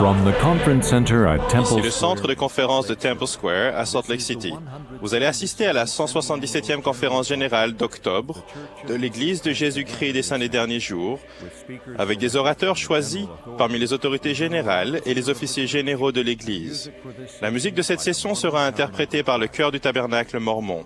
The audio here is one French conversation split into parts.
From the conference center at Ici Temple le centre de conférence de Temple Square à Salt Lake City. Vous allez assister à la 177e conférence générale d'octobre de l'Église de Jésus-Christ des Saints des Derniers Jours, avec des orateurs choisis parmi les autorités générales et les officiers généraux de l'Église. La musique de cette session sera interprétée par le chœur du Tabernacle mormon.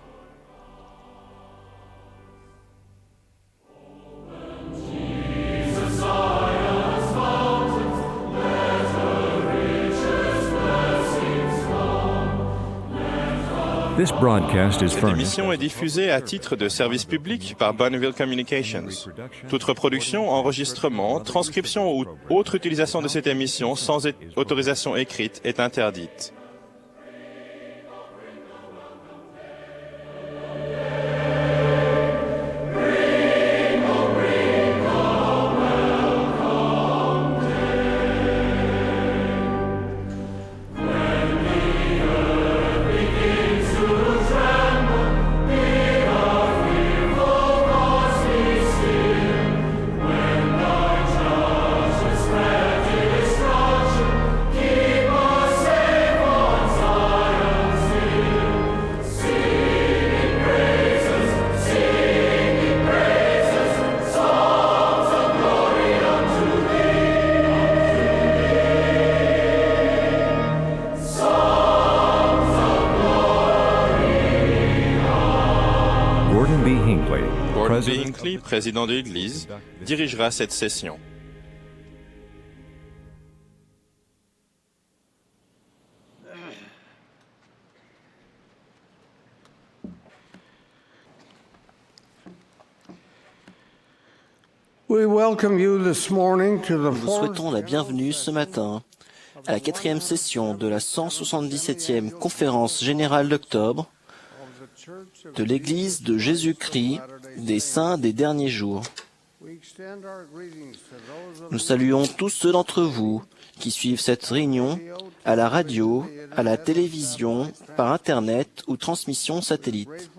This broadcast is Cette furnished. émission est diffusée à titre de service public par Bonneville Communications. Toute reproduction, enregistrement, transcription ou autre utilisation de cette émission sans autorisation écrite est interdite. Gordon B. Hinckley, Gordon B. Hinckley, président de l'Église, dirigera cette session. We welcome you this morning to the Nous vous souhaitons la bienvenue ce matin à la 4e session de la 177e conférence générale d'octobre de l'Église de Jésus-Christ des Saints des Derniers Jours. Nous saluons tous ceux d'entre vous qui suivent cette réunion à la radio, à la télévision, par Internet ou transmission satellite.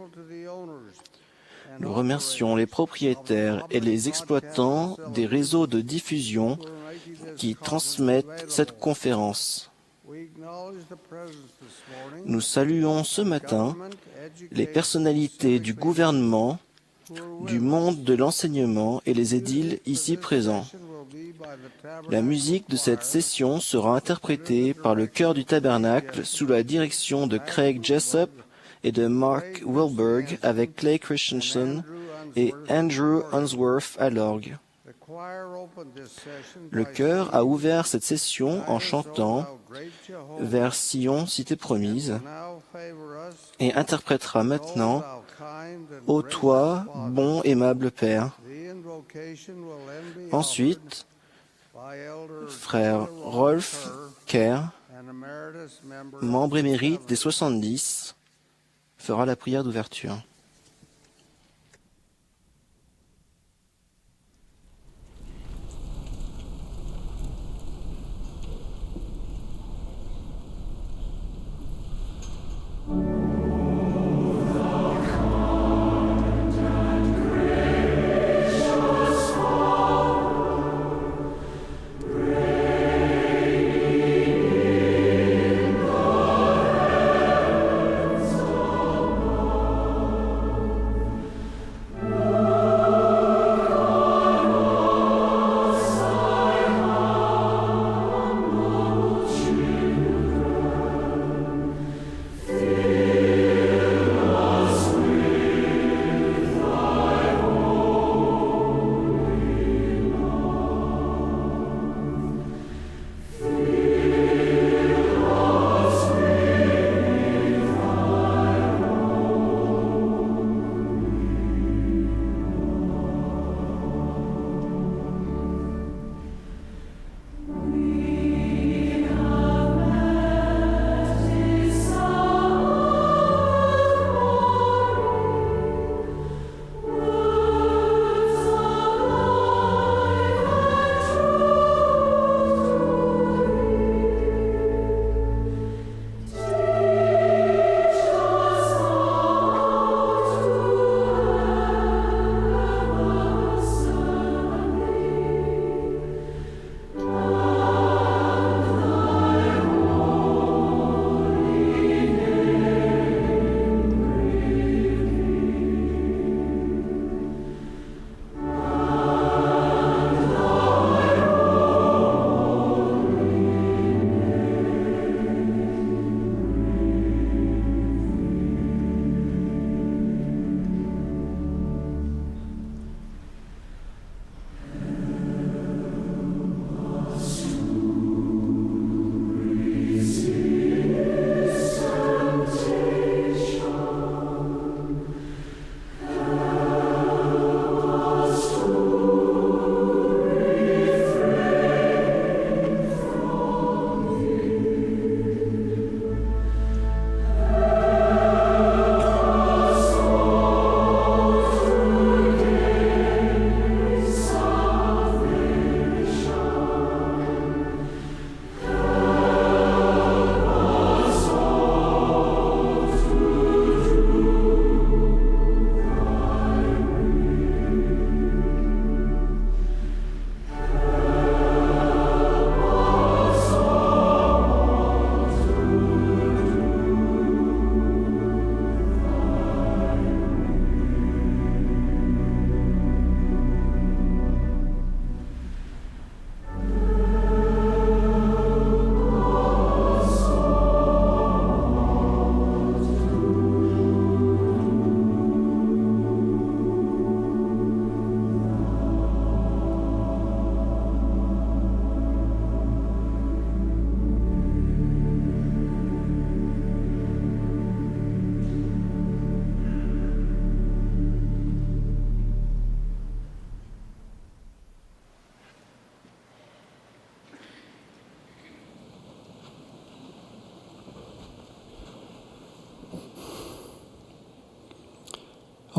Nous remercions les propriétaires et les exploitants des réseaux de diffusion qui transmettent cette conférence. Nous saluons ce matin les personnalités du gouvernement, du monde de l'enseignement et les édiles ici présents. La musique de cette session sera interprétée par le chœur du Tabernacle sous la direction de Craig Jessup et de Mark Wilberg avec Clay Christensen et Andrew Unsworth à l'orgue. Le chœur a ouvert cette session en chantant « Vers Sion, cité promise » et interprétera maintenant « Ô toi, bon aimable Père ». Ensuite, frère Rolf Kerr, membre émérite des 70, fera la prière d'ouverture.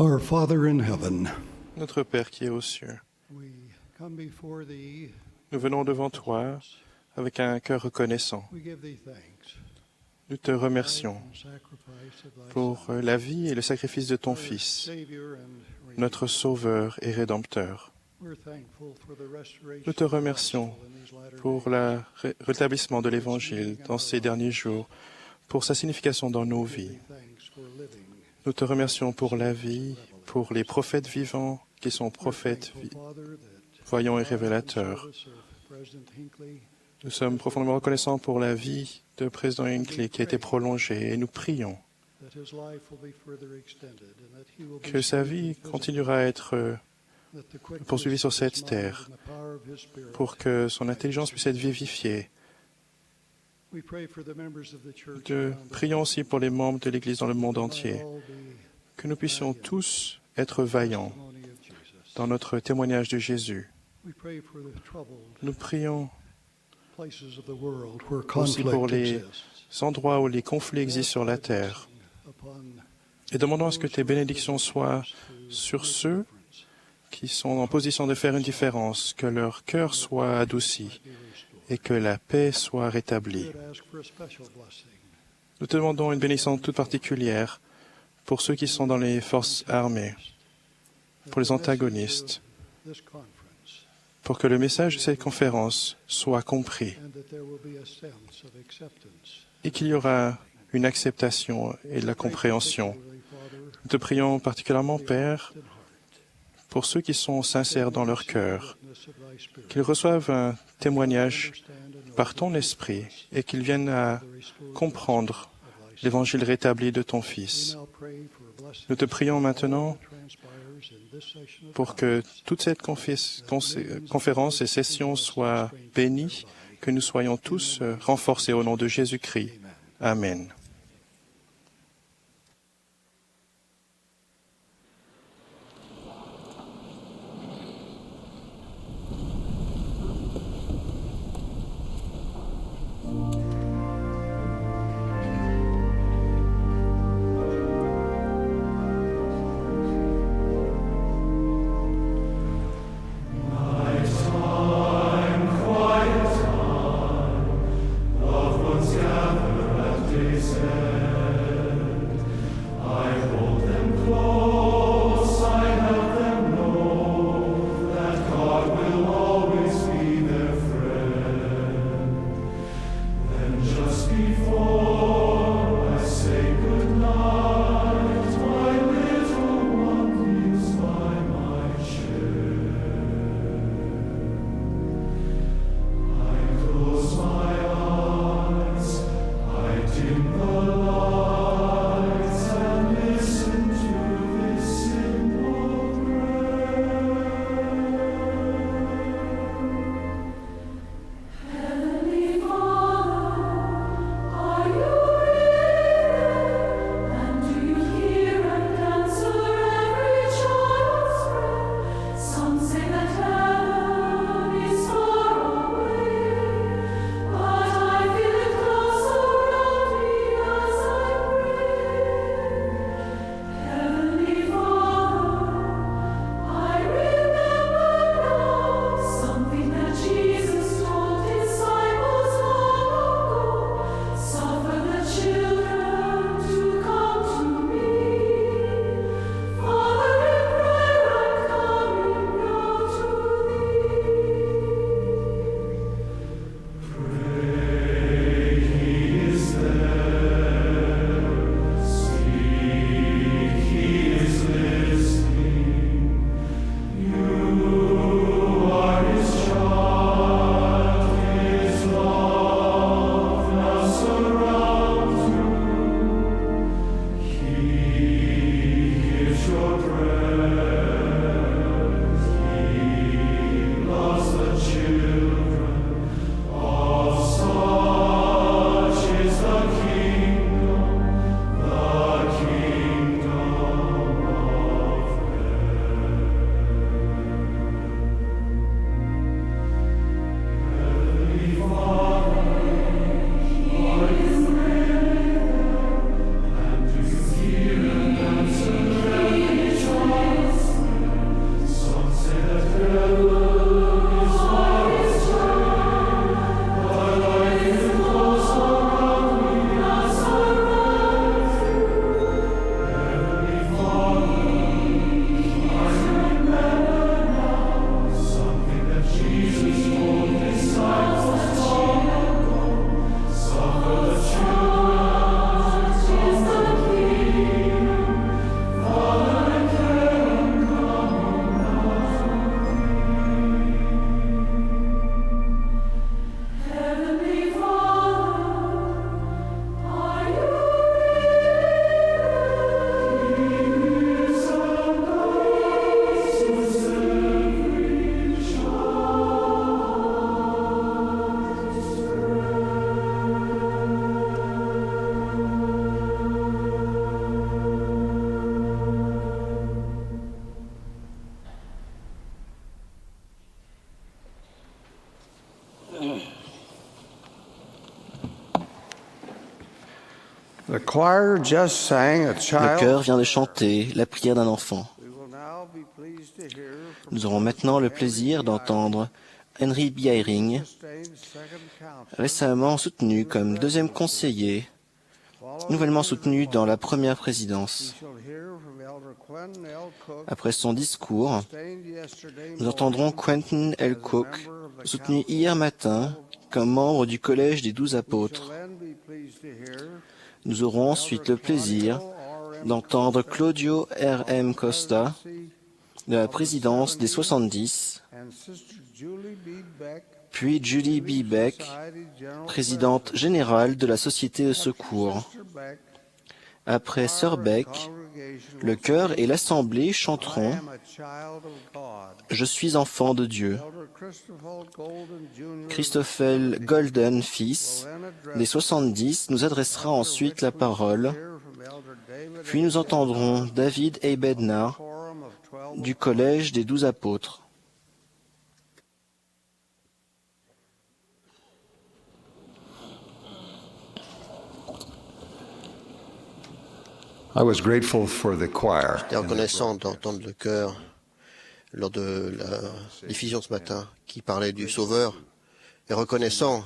Our Father in heaven, Notre Père qui est aux cieux, we come before thee. nous venons devant toi avec un cœur reconnaissant. We give thee thanks Nous te remercions for the sacrifice of thy pour Son, la vie et le sacrifice de ton Fils, Savior and notre Sauveur et Rédempteur. We're thankful for the restoration Nous te of the remercions gospel in these latter pour days. le rétablissement de l'Évangile dans ces derniers jours, pour sa signification dans nos vies. Thanks for living. Nous te remercions pour la vie, pour les prophètes vivants qui sont prophètes, Thankful, Father, that voyants et the révélateurs. service of President Hinckley Nous sommes profondément reconnaissants pour la vie de président Hinckley qui a été prolongée et nous prions that his life will be further extended and that he will be que sa vie strengthened continuera à être that the quickness poursuivie sur of his cette mind terre and the power of his spirit. pour que son intelligence puisse être vivifiée. We pray for the members of the church Nous around the prions aussi pour les membres de l'Église dans le monde world. entier, May all be que nous puissions tous être vaillants testimony of Jesus. dans notre témoignage de Jésus. We pray for the troubled Nous prions places of the world where aussi pour conflict les exists. endroits où les conflits existent sur la terre Upon et demandons à ce que tes bénédictions soient sur ceux qui sont en position de faire une différence, que leur cœur soit adouci et que la paix soit rétablie. we would ask for a special blessing Nous te demandons une bénédiction toute particulière pour ceux qui sont dans les forces armées, pour les antagonistes, this conference pour que le message de cette conférence soit compris and that there will be a sense of acceptance. et qu'il y aura une acceptation et de la compréhension. Particularly, Father, Nous te prions particulièrement, Père, in heart, pour ceux qui sont sincères dans leur cœur, witness of thy spirit, qu'ils reçoivent un témoignage understand and know par ton esprit et qu'ils viennent à the restored comprendre of thy l'évangile rétabli de ton We Fils. now pray for a blessing Nous te prions maintenant that transpires in this session of pour que toute cette conférence et session soient bénies, que nous soyons tous renforcés au nom de Jésus-Christ. Amen. Quiet time, loved ones gather at days The choir just sang a Le child. chœur vient de chanter la prière d'un enfant. We will now be pleased to hear from Nous aurons maintenant le plaisir d'entendre Henry Beiring, sustained second counsel, récemment soutenu comme deuxième conseiller, nouvellement soutenu dans la première présidence. we shall hear from Elder Quentin L. Cook, Après son discours, sustained yesterday nous entendrons morning Quentin L. Cook, soutenu hier matin comme membre du Collège des 12 We apôtres. shall then be pleased to hear Nous aurons ensuite le plaisir d'entendre Claudio R.M. Costa de la présidence des 70, and Sister Julie B. Beck, puis Julie B. Beck, Society General présidente générale de la Société de secours. Sister Beck, Après Sir Beck, congregation le chœur et l'assemblée chanteront I am a child of God. « Je suis enfant de Dieu ». Elder Christopher Golden Jr. Christophel Golden, fils will then address des 70, nous adressera ensuite la parole, hear from Elder David puis nous entendrons David A. Bednar Quorum of 12 du Collège des 12 apôtres. I was grateful for the choir. J'étais reconnaissant d'entendre le chœur lors de la diffusion ce matin qui parlait du Sauveur et reconnaissant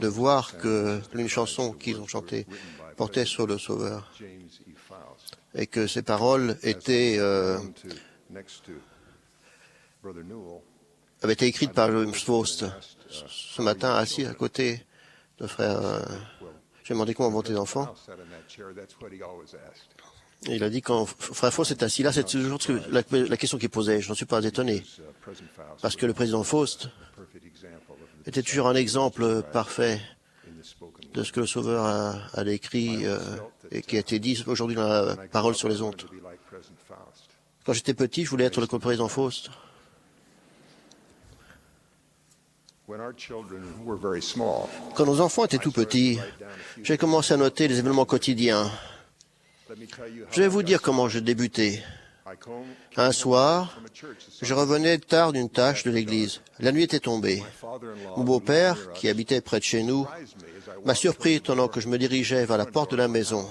de voir que l'une chanson qu'ils ont chantée portait sur le Sauveur et que ces paroles avaient été écrites par James Faust ce matin assis à côté de frère. J'ai demandé comment vont tes enfants. Et il a dit quand frère Faust est assis là, c'est toujours la question qu'il posait. Je n'en suis pas étonné. Parce que le président Faust était toujours un exemple parfait de ce que le Sauveur a décrit et qui a été dit aujourd'hui dans la parole sur les ondes. Quand j'étais petit, je voulais être le président Faust. Quand nos enfants étaient tout petits, j'ai commencé à noter les événements quotidiens. Je vais vous dire comment j'ai débuté. Un soir, je revenais tard d'une tâche de l'église. La nuit était tombée. Mon beau-père, qui habitait près de chez nous, m'a surpris pendant que je me dirigeais vers la porte de la maison.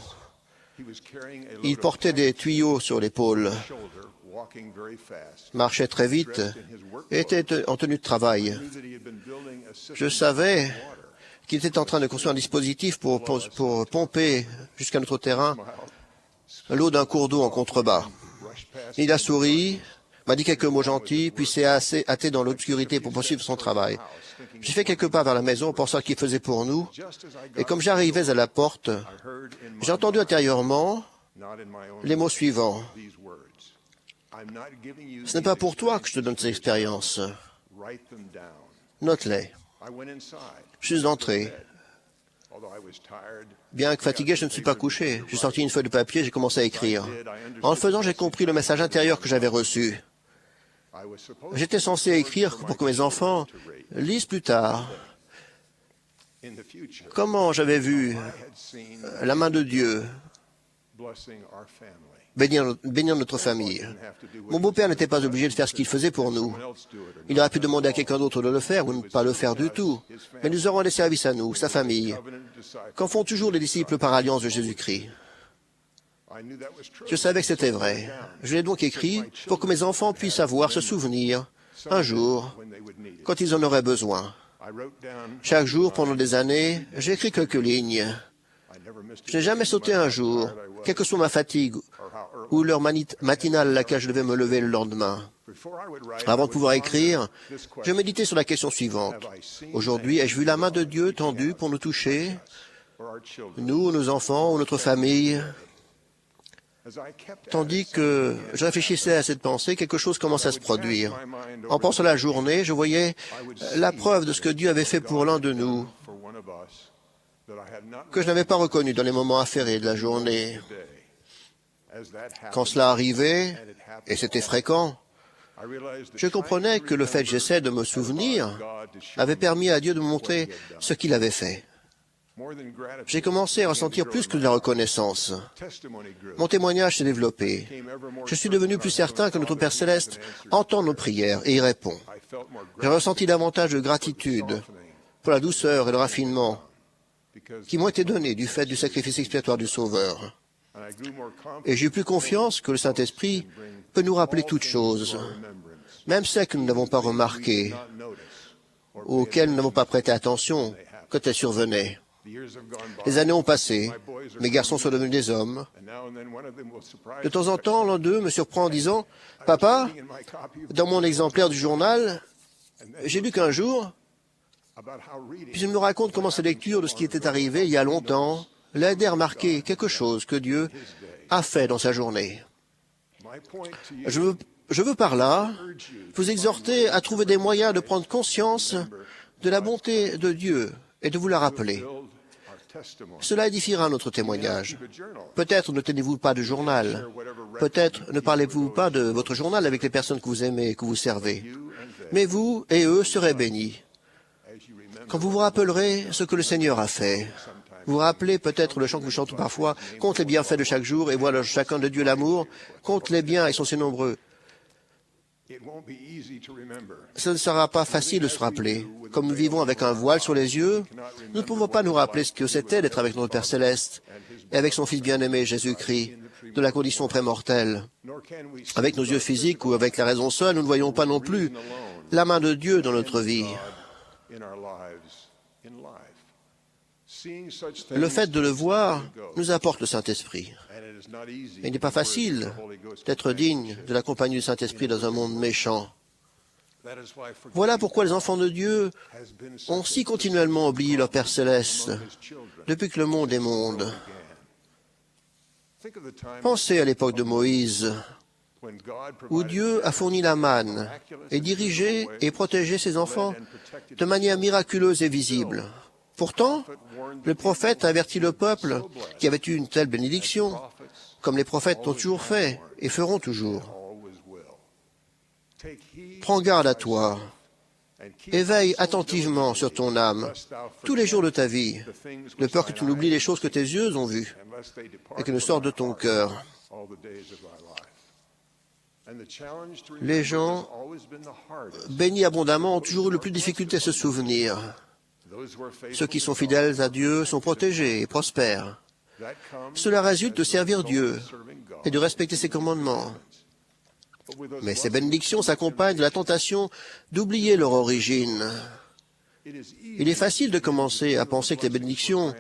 Il portait des tuyaux sur l'épaule, marchait très vite et était en tenue de travail. Je savais qu'il était en train de construire un dispositif pour pomper jusqu'à notre terrain l'eau d'un cours d'eau en contrebas. Il a souri, m'a dit quelques mots gentils, puis s'est hâté dans l'obscurité pour poursuivre son travail. J'ai fait quelques pas vers la maison, pensant qu'il faisait pour nous, et comme j'arrivais à la porte, j'ai entendu intérieurement les mots suivants. Ce n'est pas pour toi que je te donne ces expériences. Note-les. Je suis entré. Bien que fatigué, je ne suis pas couché. J'ai sorti une feuille de papier, j'ai commencé à écrire. En le faisant, j'ai compris le message intérieur que j'avais reçu. J'étais censé écrire pour que mes enfants lisent plus tard comment j'avais vu la main de Dieu bénir notre famille. Mon beau-père n'était pas obligé de faire ce qu'il faisait pour nous. Il aurait pu demander à quelqu'un d'autre de le faire ou ne pas le faire du tout. Mais nous aurons des services à nous, sa famille. Qu'en font toujours les disciples par alliance de Jésus-Christ? Je savais que c'était vrai. Je l'ai donc écrit pour que mes enfants puissent avoir ce souvenir un jour, quand ils en auraient besoin. Chaque jour, pendant des années, j'ai écrit quelques lignes. Je n'ai jamais sauté un jour, quelle que soit ma fatigue ou l'heure matinale à laquelle je devais me lever le lendemain. Avant de pouvoir écrire, je méditais sur la question suivante. Aujourd'hui, ai-je vu la main de Dieu tendue pour nous toucher, nous, nos enfants ou notre famille? Tandis que je réfléchissais à cette pensée, quelque chose commençait à se produire. En pensant à la journée, je voyais la preuve de ce que Dieu avait fait pour l'un de nous, que je n'avais pas reconnu dans les moments affairés de la journée. Quand cela arrivait, et c'était fréquent, je comprenais que le fait que j'essaie de me souvenir avait permis à Dieu de me montrer ce qu'il avait fait. J'ai commencé à ressentir plus que de la reconnaissance. Mon témoignage s'est développé. Je suis devenu plus certain que notre Père Céleste entend nos prières et y répond. J'ai ressenti davantage de gratitude pour la douceur et le raffinement qui m'ont été données du fait du sacrifice expiatoire du Sauveur. Et j'ai plus confiance que le Saint-Esprit peut nous rappeler toutes choses, même celles que nous n'avons pas remarquées, ou auxquelles nous n'avons pas prêté attention quand elles survenaient. Les années ont passé, mes garçons sont devenus des hommes. De temps en temps, l'un d'eux me surprend en disant « Papa, dans mon exemplaire du journal, j'ai lu qu'un jour, puis il me raconte comment sa lecture de ce qui était arrivé il y a longtemps l'a aidé à remarquer quelque chose que Dieu a fait dans sa journée. Je veux par là vous exhorter à trouver des moyens de prendre conscience de la bonté de Dieu et de vous la rappeler. Cela édifiera notre témoignage. Peut-être ne tenez-vous pas de journal. Peut-être ne parlez-vous pas de votre journal avec les personnes que vous aimez et que vous servez. Mais vous et eux serez bénis. Quand vous vous rappellerez ce que le Seigneur a fait, vous vous rappelez peut-être le chant que vous chantez parfois, « Compte les bienfaits de chaque jour et voilà chacun de Dieu l'amour. Compte les biens, ils sont si nombreux. » Ce ne sera pas facile de se rappeler. Comme nous vivons avec un voile sur les yeux, nous ne pouvons pas nous rappeler ce que c'était d'être avec notre Père Céleste et avec son Fils bien-aimé Jésus-Christ, de la condition prémortelle. Avec nos yeux physiques ou avec la raison seule, nous ne voyons pas non plus la main de Dieu dans notre vie. Le fait de le voir nous apporte le Saint-Esprit. Il n'est pas facile d'être digne de la compagnie du Saint-Esprit dans un monde méchant. Voilà pourquoi les enfants de Dieu ont si continuellement oublié leur Père Céleste depuis que le monde est monde. Pensez à l'époque de Moïse, où Dieu a fourni la manne et dirigé et protégé ses enfants de manière miraculeuse et visible. Pourtant, le prophète a averti le peuple qui avait eu une telle bénédiction, comme les prophètes ont toujours fait et feront toujours. Prends garde à toi et veille attentivement sur ton âme tous les jours de ta vie, de peur que tu n'oublies les choses que tes yeux ont vues et que ne sortent de ton cœur. Les gens bénis abondamment ont toujours eu le plus de difficulté à se souvenir. Ceux qui sont fidèles à Dieu sont protégés et prospèrent. Cela résulte de servir Dieu et de respecter ses commandements. Mais ces bénédictions s'accompagnent de la tentation d'oublier leur origine. Il est facile de commencer à penser que les bénédictions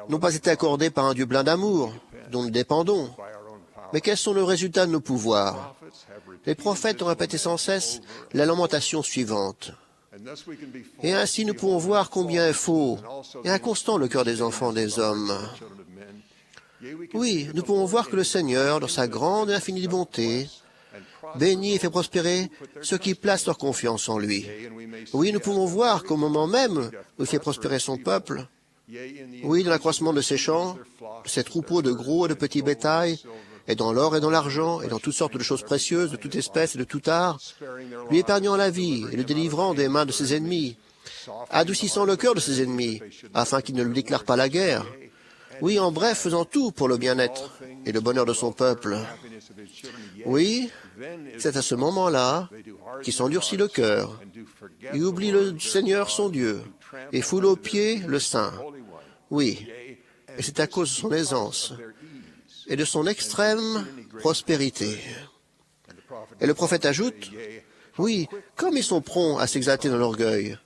n'ont pas été accordées par un Dieu plein d'amour, dont nous dépendons. Mais quels sont les résultats de nos pouvoirs? Les prophètes ont répété sans cesse la lamentation suivante. Et ainsi nous pouvons voir combien est faux et inconstant le cœur des enfants des hommes. Oui, nous pouvons voir que le Seigneur, dans sa grande et infinie bonté, bénit et fait prospérer ceux qui placent leur confiance en lui. Oui, nous pouvons voir qu'au moment même où il fait prospérer son peuple, oui, dans l'accroissement de ses champs, de ses troupeaux de gros et de petits bétail, et dans l'or et dans l'argent, et dans toutes sortes de choses précieuses, de toute espèce et de tout art, lui épargnant la vie et le délivrant des mains de ses ennemis, adoucissant le cœur de ses ennemis, afin qu'ils ne lui déclarent pas la guerre. Oui, en bref, faisant tout pour le bien-être et le bonheur de son peuple. Oui, c'est à ce moment-là qu'il s'endurcit le cœur, il oublie le Seigneur son Dieu, et foule aux pieds le Saint. Oui, et c'est à cause de son aisance et de son extrême prospérité. Et le prophète ajoute, oui, comme ils sont prompts à s'exalter dans l'orgueil,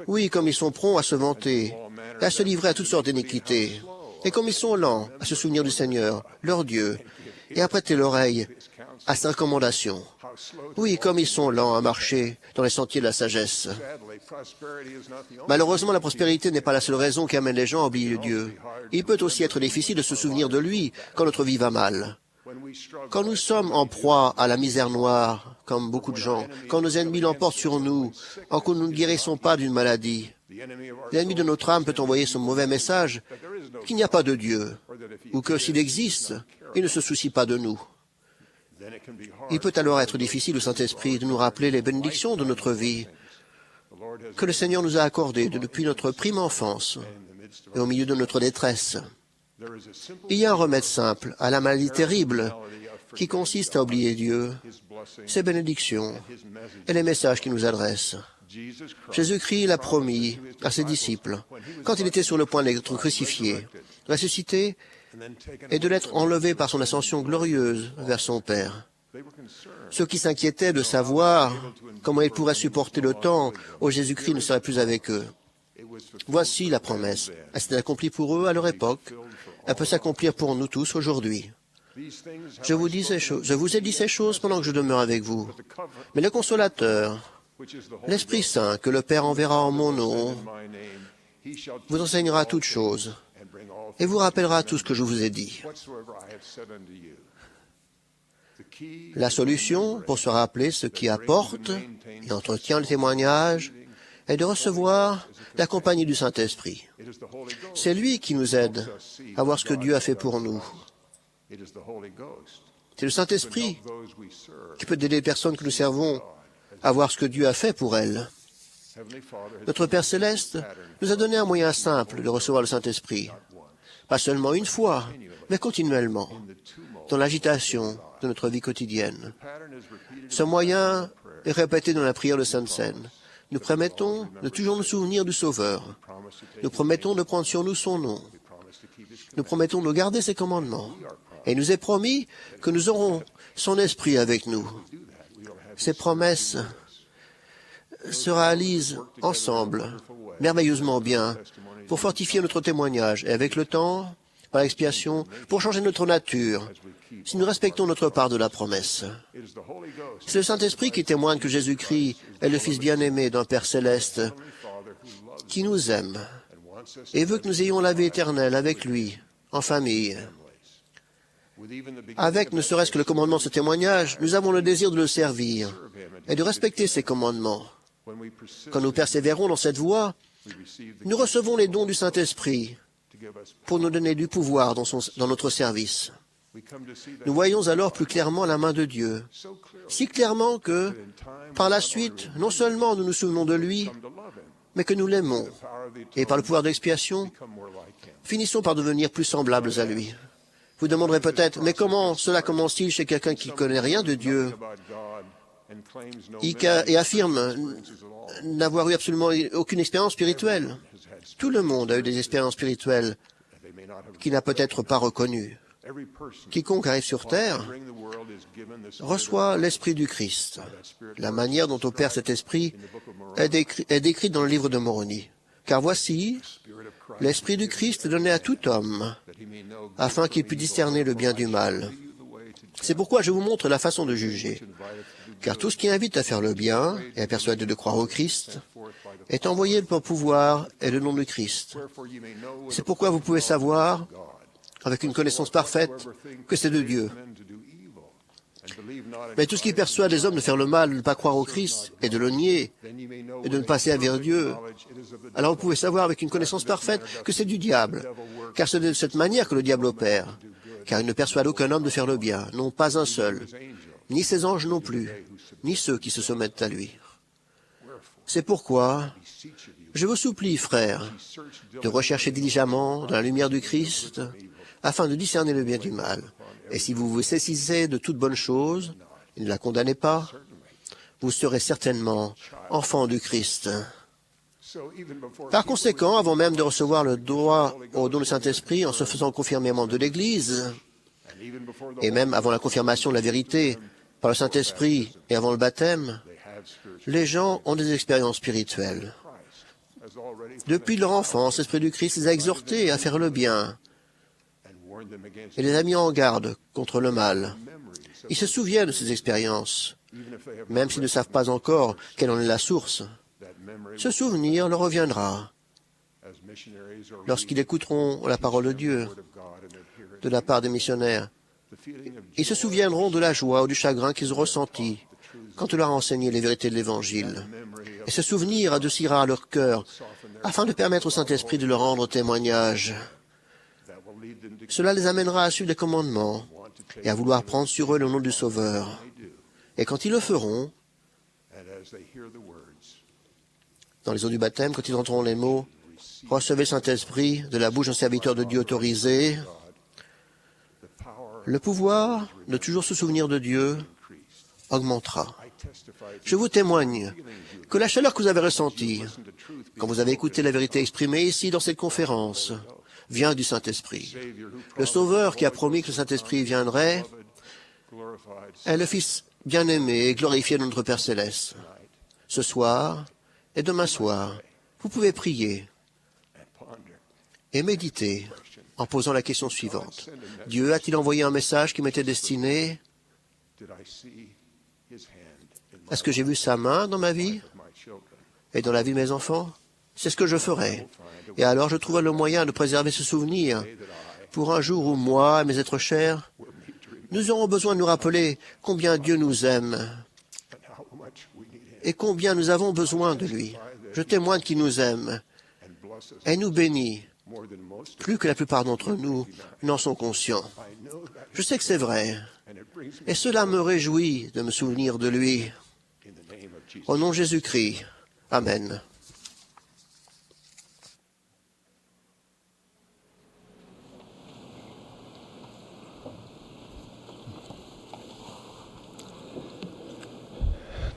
oui, comme ils sont prompts à se vanter, et à se livrer à toutes sortes d'iniquités, et comme ils sont lents à se souvenir du Seigneur, leur Dieu, et à prêter l'oreille à sa recommandation. Oui, comme ils sont lents à marcher dans les sentiers de la sagesse. Malheureusement, la prospérité n'est pas la seule raison qui amène les gens à oublier Dieu. Il peut aussi être difficile de se souvenir de lui quand notre vie va mal. Quand nous sommes en proie à la misère noire, comme beaucoup de gens, quand nos ennemis l'emportent sur nous, en que nous ne guérissons pas d'une maladie, l'ennemi de notre âme peut envoyer son mauvais message qu'il n'y a pas de Dieu, ou que s'il existe, il ne se soucie pas de nous. Il peut alors être difficile au Saint-Esprit de nous rappeler les bénédictions de notre vie que le Seigneur nous a accordées depuis notre prime enfance et au milieu de notre détresse. Il y a un remède simple à la maladie terrible qui consiste à oublier Dieu, ses bénédictions et les messages qu'il nous adresse. Jésus-Christ l'a promis à ses disciples quand il était sur le point d'être crucifié, ressuscité et de l'être enlevé par son ascension glorieuse vers son Père. Ceux qui s'inquiétaient de savoir comment ils pourraient supporter le temps où Jésus-Christ ne serait plus avec eux. Voici la promesse. Elle s'est accomplie pour eux à leur époque. Elle peut s'accomplir pour nous tous aujourd'hui. Je vous ai dit ces choses pendant que je demeure avec vous. Mais le Consolateur, l'Esprit Saint, que le Père enverra en mon nom, vous enseignera toutes choses et vous rappellera tout ce que je vous ai dit. La solution pour se rappeler ce qui apporte et entretient le témoignage est de recevoir la compagnie du Saint-Esprit. C'est lui qui nous aide à voir ce que Dieu a fait pour nous. C'est le Saint-Esprit qui peut aider les personnes que nous servons à voir ce que Dieu a fait pour elles. Notre Père Céleste nous a donné un moyen simple de recevoir le Saint-Esprit. Pas seulement une fois, mais continuellement, dans l'agitation de notre vie quotidienne. Ce moyen est répété dans la prière de Sainte Seine. Nous promettons de toujours nous souvenir du Sauveur. Nous promettons de prendre sur nous son nom. Nous promettons de garder ses commandements. Et il nous est promis que nous aurons son Esprit avec nous. Ces promesses se réalisent ensemble, merveilleusement bien, pour fortifier notre témoignage et avec le temps, par l'expiation, pour changer notre nature, si nous respectons notre part de la promesse. C'est le Saint-Esprit qui témoigne que Jésus-Christ est le Fils bien-aimé d'un Père céleste qui nous aime et veut que nous ayons la vie éternelle avec lui, en famille. Avec ne serait-ce que le commandement de ce témoignage, nous avons le désir de le servir et de respecter ses commandements. Quand nous persévérons dans cette voie, nous recevons les dons du Saint-Esprit pour nous donner du pouvoir dans notre service. Nous voyons alors plus clairement la main de Dieu, si clairement que, par la suite, non seulement nous nous souvenons de lui, mais que nous l'aimons, et par le pouvoir de l'expiation, finissons par devenir plus semblables à lui. Vous demanderez peut-être, mais comment cela commence-t-il chez quelqu'un qui ne connaît rien de Dieu et affirme n'avoir eu absolument aucune expérience spirituelle? Tout le monde a eu des expériences spirituelles qu'il n'a peut-être pas reconnues. Quiconque arrive sur terre reçoit l'Esprit du Christ. La manière dont opère cet Esprit est décrite dans le livre de Moroni. Car voici, l'Esprit du Christ est donné à tout homme, afin qu'il puisse discerner le bien du mal. C'est pourquoi je vous montre la façon de juger. Car tout ce qui invite à faire le bien et à persuader de croire au Christ est envoyé par pouvoir et le nom du Christ. C'est pourquoi vous pouvez savoir, avec une connaissance parfaite, que c'est de Dieu. Mais tout ce qui persuade les hommes de faire le mal, de ne pas croire au Christ, et de le nier, et de ne pas servir Dieu, alors vous pouvez savoir avec une connaissance parfaite que c'est du diable, car c'est de cette manière que le diable opère, car il ne persuade aucun homme de faire le bien, non pas un seul, ni ses anges non plus, ni ceux qui se soumettent à lui. C'est pourquoi je vous supplie, frères, de rechercher diligemment dans la lumière du Christ, afin de discerner le bien du mal. Et si vous vous saisissez de toute bonne chose, et ne la condamnez pas, vous serez certainement enfants du Christ. Par conséquent, avant même de recevoir le droit au don du Saint-Esprit en se faisant confirmer membre de l'Église, et même avant la confirmation de la vérité par le Saint-Esprit et avant le baptême, les gens ont des expériences spirituelles. Depuis leur enfance, l'Esprit du Christ les a exhortés à faire le bien et les a mis en garde contre le mal. Ils se souviennent de ces expériences, même s'ils ne savent pas encore quelle en est la source. Ce souvenir leur reviendra lorsqu'ils écouteront la parole de Dieu de la part des missionnaires. Ils se souviendront de la joie ou du chagrin qu'ils ont ressenti quand on leur a enseigné les vérités de l'Évangile. Et ce souvenir adoucira leur cœur afin de permettre au Saint-Esprit de leur rendre témoignage. Cela les amènera à suivre les commandements et à vouloir prendre sur eux le nom du Sauveur. Et quand ils le feront, dans les eaux du baptême, quand ils entendront les mots « Recevez le Saint-Esprit de la bouche d'un serviteur de Dieu autorisé », le pouvoir de toujours se souvenir de Dieu augmentera. Je vous témoigne que la chaleur que vous avez ressentie quand vous avez écouté la vérité exprimée ici dans cette conférence vient du Saint-Esprit. Le Sauveur qui a promis que le Saint-Esprit viendrait est le Fils bien-aimé et glorifié de notre Père Céleste. Ce soir et demain soir, vous pouvez prier et méditer en posant la question suivante. Dieu a-t-il envoyé un message qui m'était destiné? Est-ce que j'ai vu sa main dans ma vie et dans la vie de mes enfants? C'est ce que je ferai. Et alors je trouverai le moyen de préserver ce souvenir pour un jour où moi et mes êtres chers, nous aurons besoin de nous rappeler combien Dieu nous aime et combien nous avons besoin de lui. Je témoigne qu'il nous aime et nous bénit plus que la plupart d'entre nous n'en sont conscients. Je sais que c'est vrai et cela me réjouit de me souvenir de lui. Au nom de Jésus-Christ. Amen.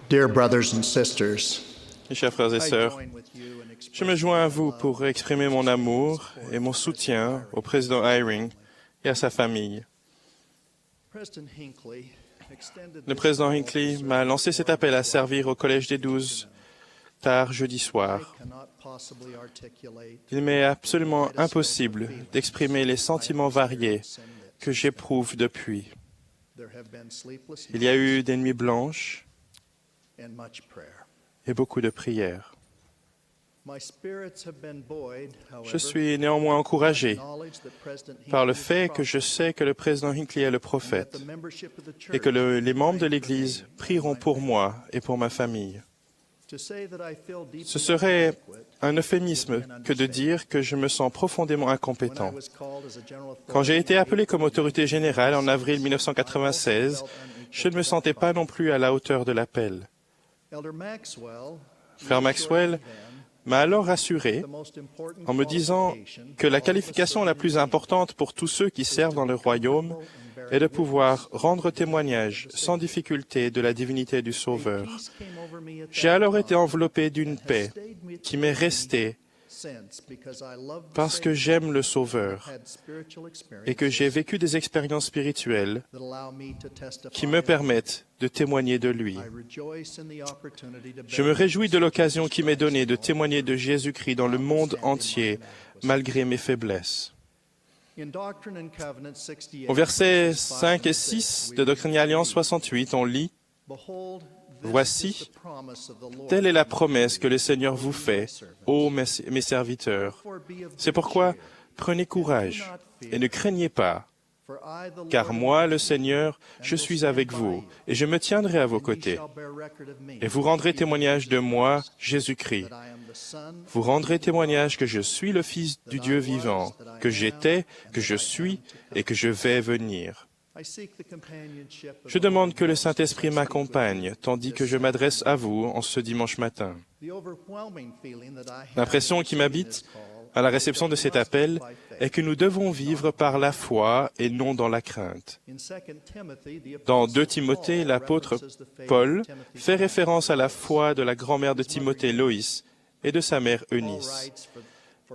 Dear brothers and sisters, Mes chers frères et sœurs, je me joins à vous pour exprimer mon amour et mon soutien au président Eyring et à sa famille. Le président Hinckley m'a lancé cet appel à servir au Collège des 12 tard jeudi soir. Il m'est absolument impossible d'exprimer les sentiments variés que j'éprouve depuis. Il y a eu des nuits blanches et beaucoup de prières. Je suis néanmoins encouragé par le fait que je sais que le président Hinckley est le prophète et que les membres de l'Église prieront pour moi et pour ma famille. Ce serait un euphémisme que de dire que je me sens profondément incompétent. Quand j'ai été appelé comme autorité générale en avril 1996, je ne me sentais pas non plus à la hauteur de l'appel. Frère Maxwell m'a alors rassuré en me disant que la qualification la plus importante pour tous ceux qui servent dans le royaume est de pouvoir rendre témoignage sans difficulté de la divinité du Sauveur. J'ai alors été enveloppé d'une paix qui m'est restée parce que j'aime le Sauveur et que j'ai vécu des expériences spirituelles qui me permettent de témoigner de lui. Je me réjouis de l'occasion qui m'est donnée de témoigner de Jésus-Christ dans le monde entier, malgré mes faiblesses. Au versets 5 et 6 de Doctrine et Alliance 68, on lit « Voici, telle est la promesse que le Seigneur vous fait, ô mes serviteurs. C'est pourquoi prenez courage et ne craignez pas, car moi, le Seigneur, je suis avec vous, et je me tiendrai à vos côtés. Et vous rendrez témoignage de moi, Jésus-Christ. Vous rendrez témoignage que je suis le Fils du Dieu vivant, que j'étais, que je suis et que je vais venir. Je demande que le Saint-Esprit m'accompagne, tandis que je m'adresse à vous en ce dimanche matin. L'impression qui m'habite à la réception de cet appel est que nous devons vivre par la foi et non dans la crainte. Dans 2 Timothée, l'apôtre Paul fait référence à la foi de la grand-mère de Timothée, Loïs, et de sa mère Eunice.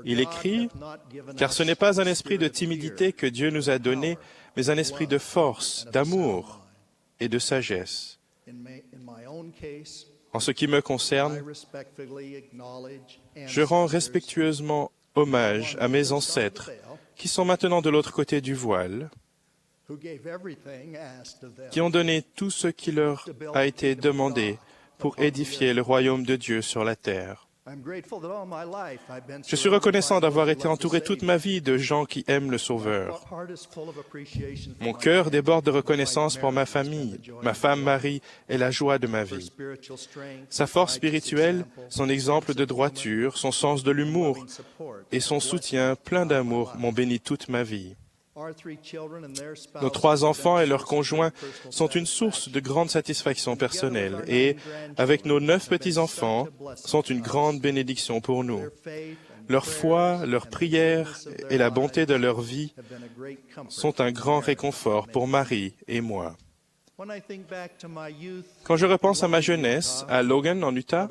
Il écrit « Car ce n'est pas un esprit de timidité que Dieu nous a donné, mais un esprit de force, d'amour et de sagesse. » En ce qui me concerne, je rends respectueusement hommage à mes ancêtres qui sont maintenant de l'autre côté du voile, qui ont donné tout ce qui leur a été demandé pour édifier le royaume de Dieu sur la terre. Je suis reconnaissant d'avoir été entouré toute ma vie de gens qui aiment le Sauveur. Mon cœur déborde de reconnaissance pour ma famille. Ma femme Marie est la joie de ma vie. Sa force spirituelle, son exemple de droiture, son sens de l'humour et son soutien plein d'amour m'ont béni toute ma vie. Nos 3 enfants et leurs conjoints sont une source de grande satisfaction personnelle et, avec nos 9 petits-enfants, sont une grande bénédiction pour nous. Leur foi, leur prière et la bonté de leur vie sont un grand réconfort pour Marie et moi. Quand je repense à ma jeunesse, à Logan, en Utah,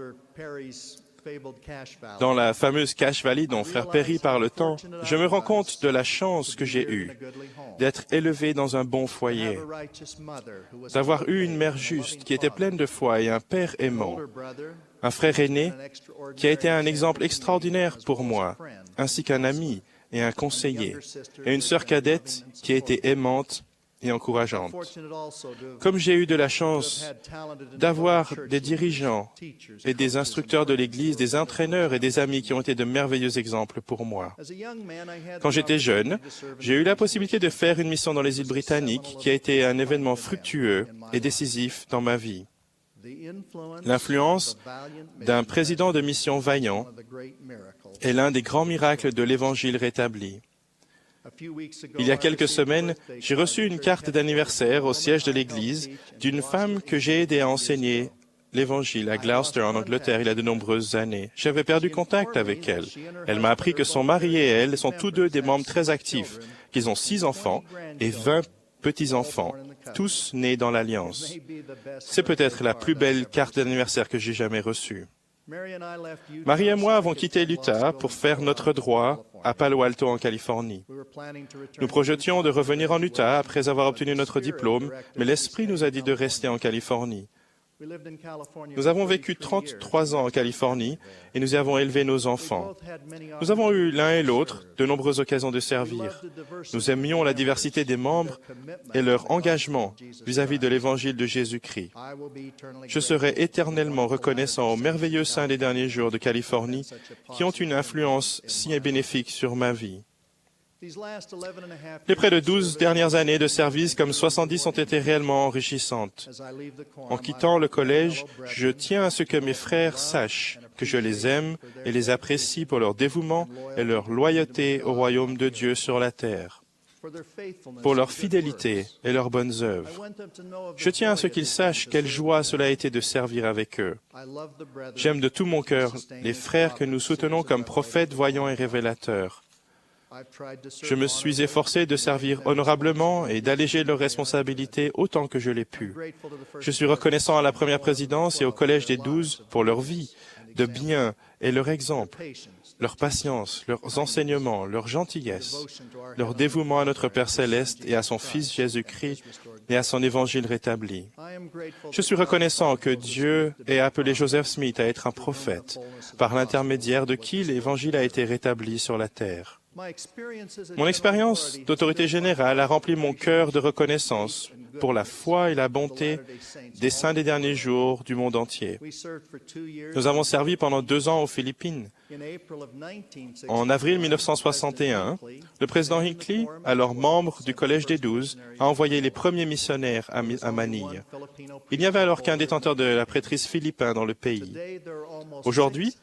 dans la fameuse Cache Valley dont Frère Perry parle tant, je me rends compte de la chance que j'ai eue d'être élevé dans un bon foyer, d'avoir eu une mère juste qui était pleine de foi et un père aimant, un frère aîné qui a été un exemple extraordinaire pour moi, ainsi qu'un ami et un conseiller, et une sœur cadette qui a été aimante et encourageante. Comme j'ai eu de la chance d'avoir des dirigeants et des instructeurs de l'Église, des entraîneurs et des amis qui ont été de merveilleux exemples pour moi. Quand j'étais jeune, j'ai eu la possibilité de faire une mission dans les îles Britanniques qui a été un événement fructueux et décisif dans ma vie. L'influence d'un président de mission vaillant est l'un des grands miracles de l'Évangile rétabli. Il y a quelques semaines, j'ai reçu une carte d'anniversaire au siège de l'Église d'une femme que j'ai aidée à enseigner l'Évangile à Gloucester, en Angleterre, il y a de nombreuses années. J'avais perdu contact avec elle. Elle m'a appris que son mari et elle sont tous deux des membres très actifs, qu'ils ont 6 enfants et 20 petits-enfants, tous nés dans l'Alliance. C'est peut-être la plus belle carte d'anniversaire que j'ai jamais reçue. Marie et moi avons quitté l'Utah pour faire notre droit à Palo Alto, en Californie. Nous projetions de revenir en Utah après avoir obtenu notre diplôme, mais l'Esprit nous a dit de rester en Californie. Nous avons vécu 33 ans en Californie et nous y avons élevé nos enfants. Nous avons eu l'un et l'autre de nombreuses occasions de servir. Nous aimions la diversité des membres et leur engagement vis-à-vis de l'Évangile de Jésus-Christ. Je serai éternellement reconnaissant aux merveilleux saints des derniers jours de Californie qui ont une influence si bénéfique sur ma vie. Les près de 12 dernières années de service comme 70 ont été réellement enrichissantes. En quittant le collège, je tiens à ce que mes frères sachent que je les aime et les apprécie pour leur dévouement et leur loyauté au royaume de Dieu sur la terre, pour leur fidélité et leurs bonnes œuvres. Je tiens à ce qu'ils sachent quelle joie cela a été de servir avec eux. J'aime de tout mon cœur les frères que nous soutenons comme prophètes, voyants et révélateurs. Je me suis efforcé de servir honorablement et d'alléger leurs responsabilités autant que je l'ai pu. Je suis reconnaissant à la première présidence et au Collège des 12 pour leur vie, de bien et leur exemple, leur patience, leurs enseignements, leur gentillesse, leur dévouement à notre Père céleste et à son Fils Jésus-Christ et à son Évangile rétabli. Je suis reconnaissant que Dieu ait appelé Joseph Smith à être un prophète, par l'intermédiaire de qui l'Évangile a été rétabli sur la terre. Mon expérience d'autorité générale a rempli mon cœur de reconnaissance pour la foi et la bonté des saints des derniers jours du monde entier. Nous avons servi pendant 2 ans aux Philippines. En avril 1961, le président Hinckley, alors membre du Collège des 12, a envoyé les premiers missionnaires à Manille. Il n'y avait alors qu'un détenteur de la prêtrise philippin dans le pays. Aujourd'hui,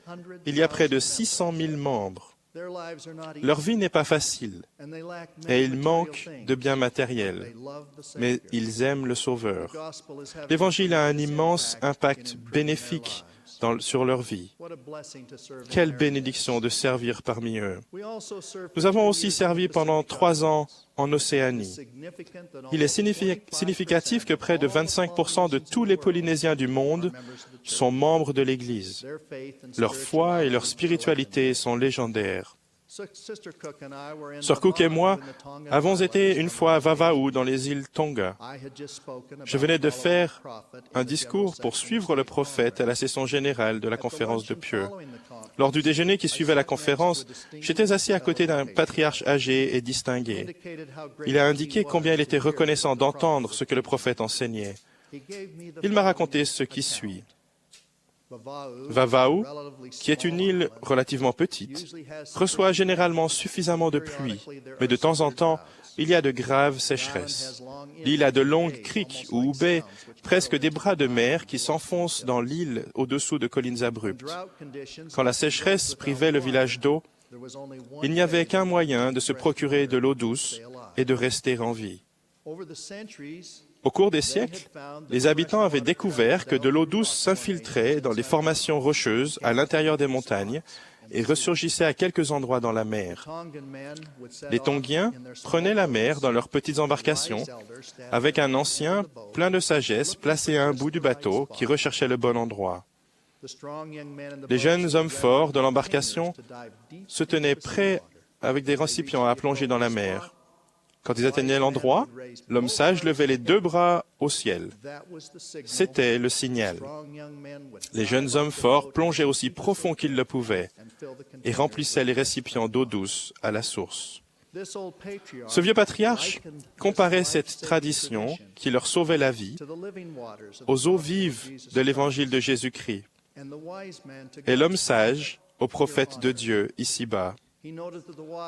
il y a près de 600 000 membres. Leur vie n'est pas facile et ils manquent de biens matériels, mais ils aiment le Sauveur. L'Évangile a un immense impact bénéfique sur leur vie. Quelle bénédiction de servir parmi eux. Nous avons aussi servi pendant 3 ans en Océanie. Il est significatif que près de 25% de tous les Polynésiens du monde sont membres de l'Église. Leur foi et leur spiritualité sont légendaires. Sœur Cook et moi avons été une fois à Vavaou, dans les îles Tonga. Je venais de faire un discours pour suivre le prophète à la session générale de la conférence de Pieux. Lors du déjeuner qui suivait la conférence, j'étais assis à côté d'un patriarche âgé et distingué. Il a indiqué combien il était reconnaissant d'entendre ce que le prophète enseignait. Il m'a raconté ce qui suit. Vavaou, qui est une île relativement petite, reçoit généralement suffisamment de pluie, mais de temps en temps, il y a de graves sécheresses. L'île a de longues criques ou baies, presque des bras de mer qui s'enfoncent dans l'île au-dessous de collines abruptes. Quand la sécheresse privait le village d'eau, il n'y avait qu'un moyen de se procurer de l'eau douce et de rester en vie. Au cours des siècles, les habitants avaient découvert que de l'eau douce s'infiltrait dans les formations rocheuses à l'intérieur des montagnes et ressurgissaient à quelques endroits dans la mer. Les Tongiens prenaient la mer dans leurs petites embarcations, avec un ancien plein de sagesse placé à un bout du bateau qui recherchait le bon endroit. Les jeunes hommes forts de l'embarcation se tenaient prêts avec des récipients à plonger dans la mer. Quand ils atteignaient l'endroit, l'homme sage levait les 2 bras au ciel. C'était le signal. Les jeunes hommes forts plongeaient aussi profond qu'ils le pouvaient et remplissaient les récipients d'eau douce à la source. Ce vieux patriarche comparait cette tradition qui leur sauvait la vie aux eaux vives de l'évangile de Jésus-Christ et l'homme sage au prophète de Dieu ici-bas.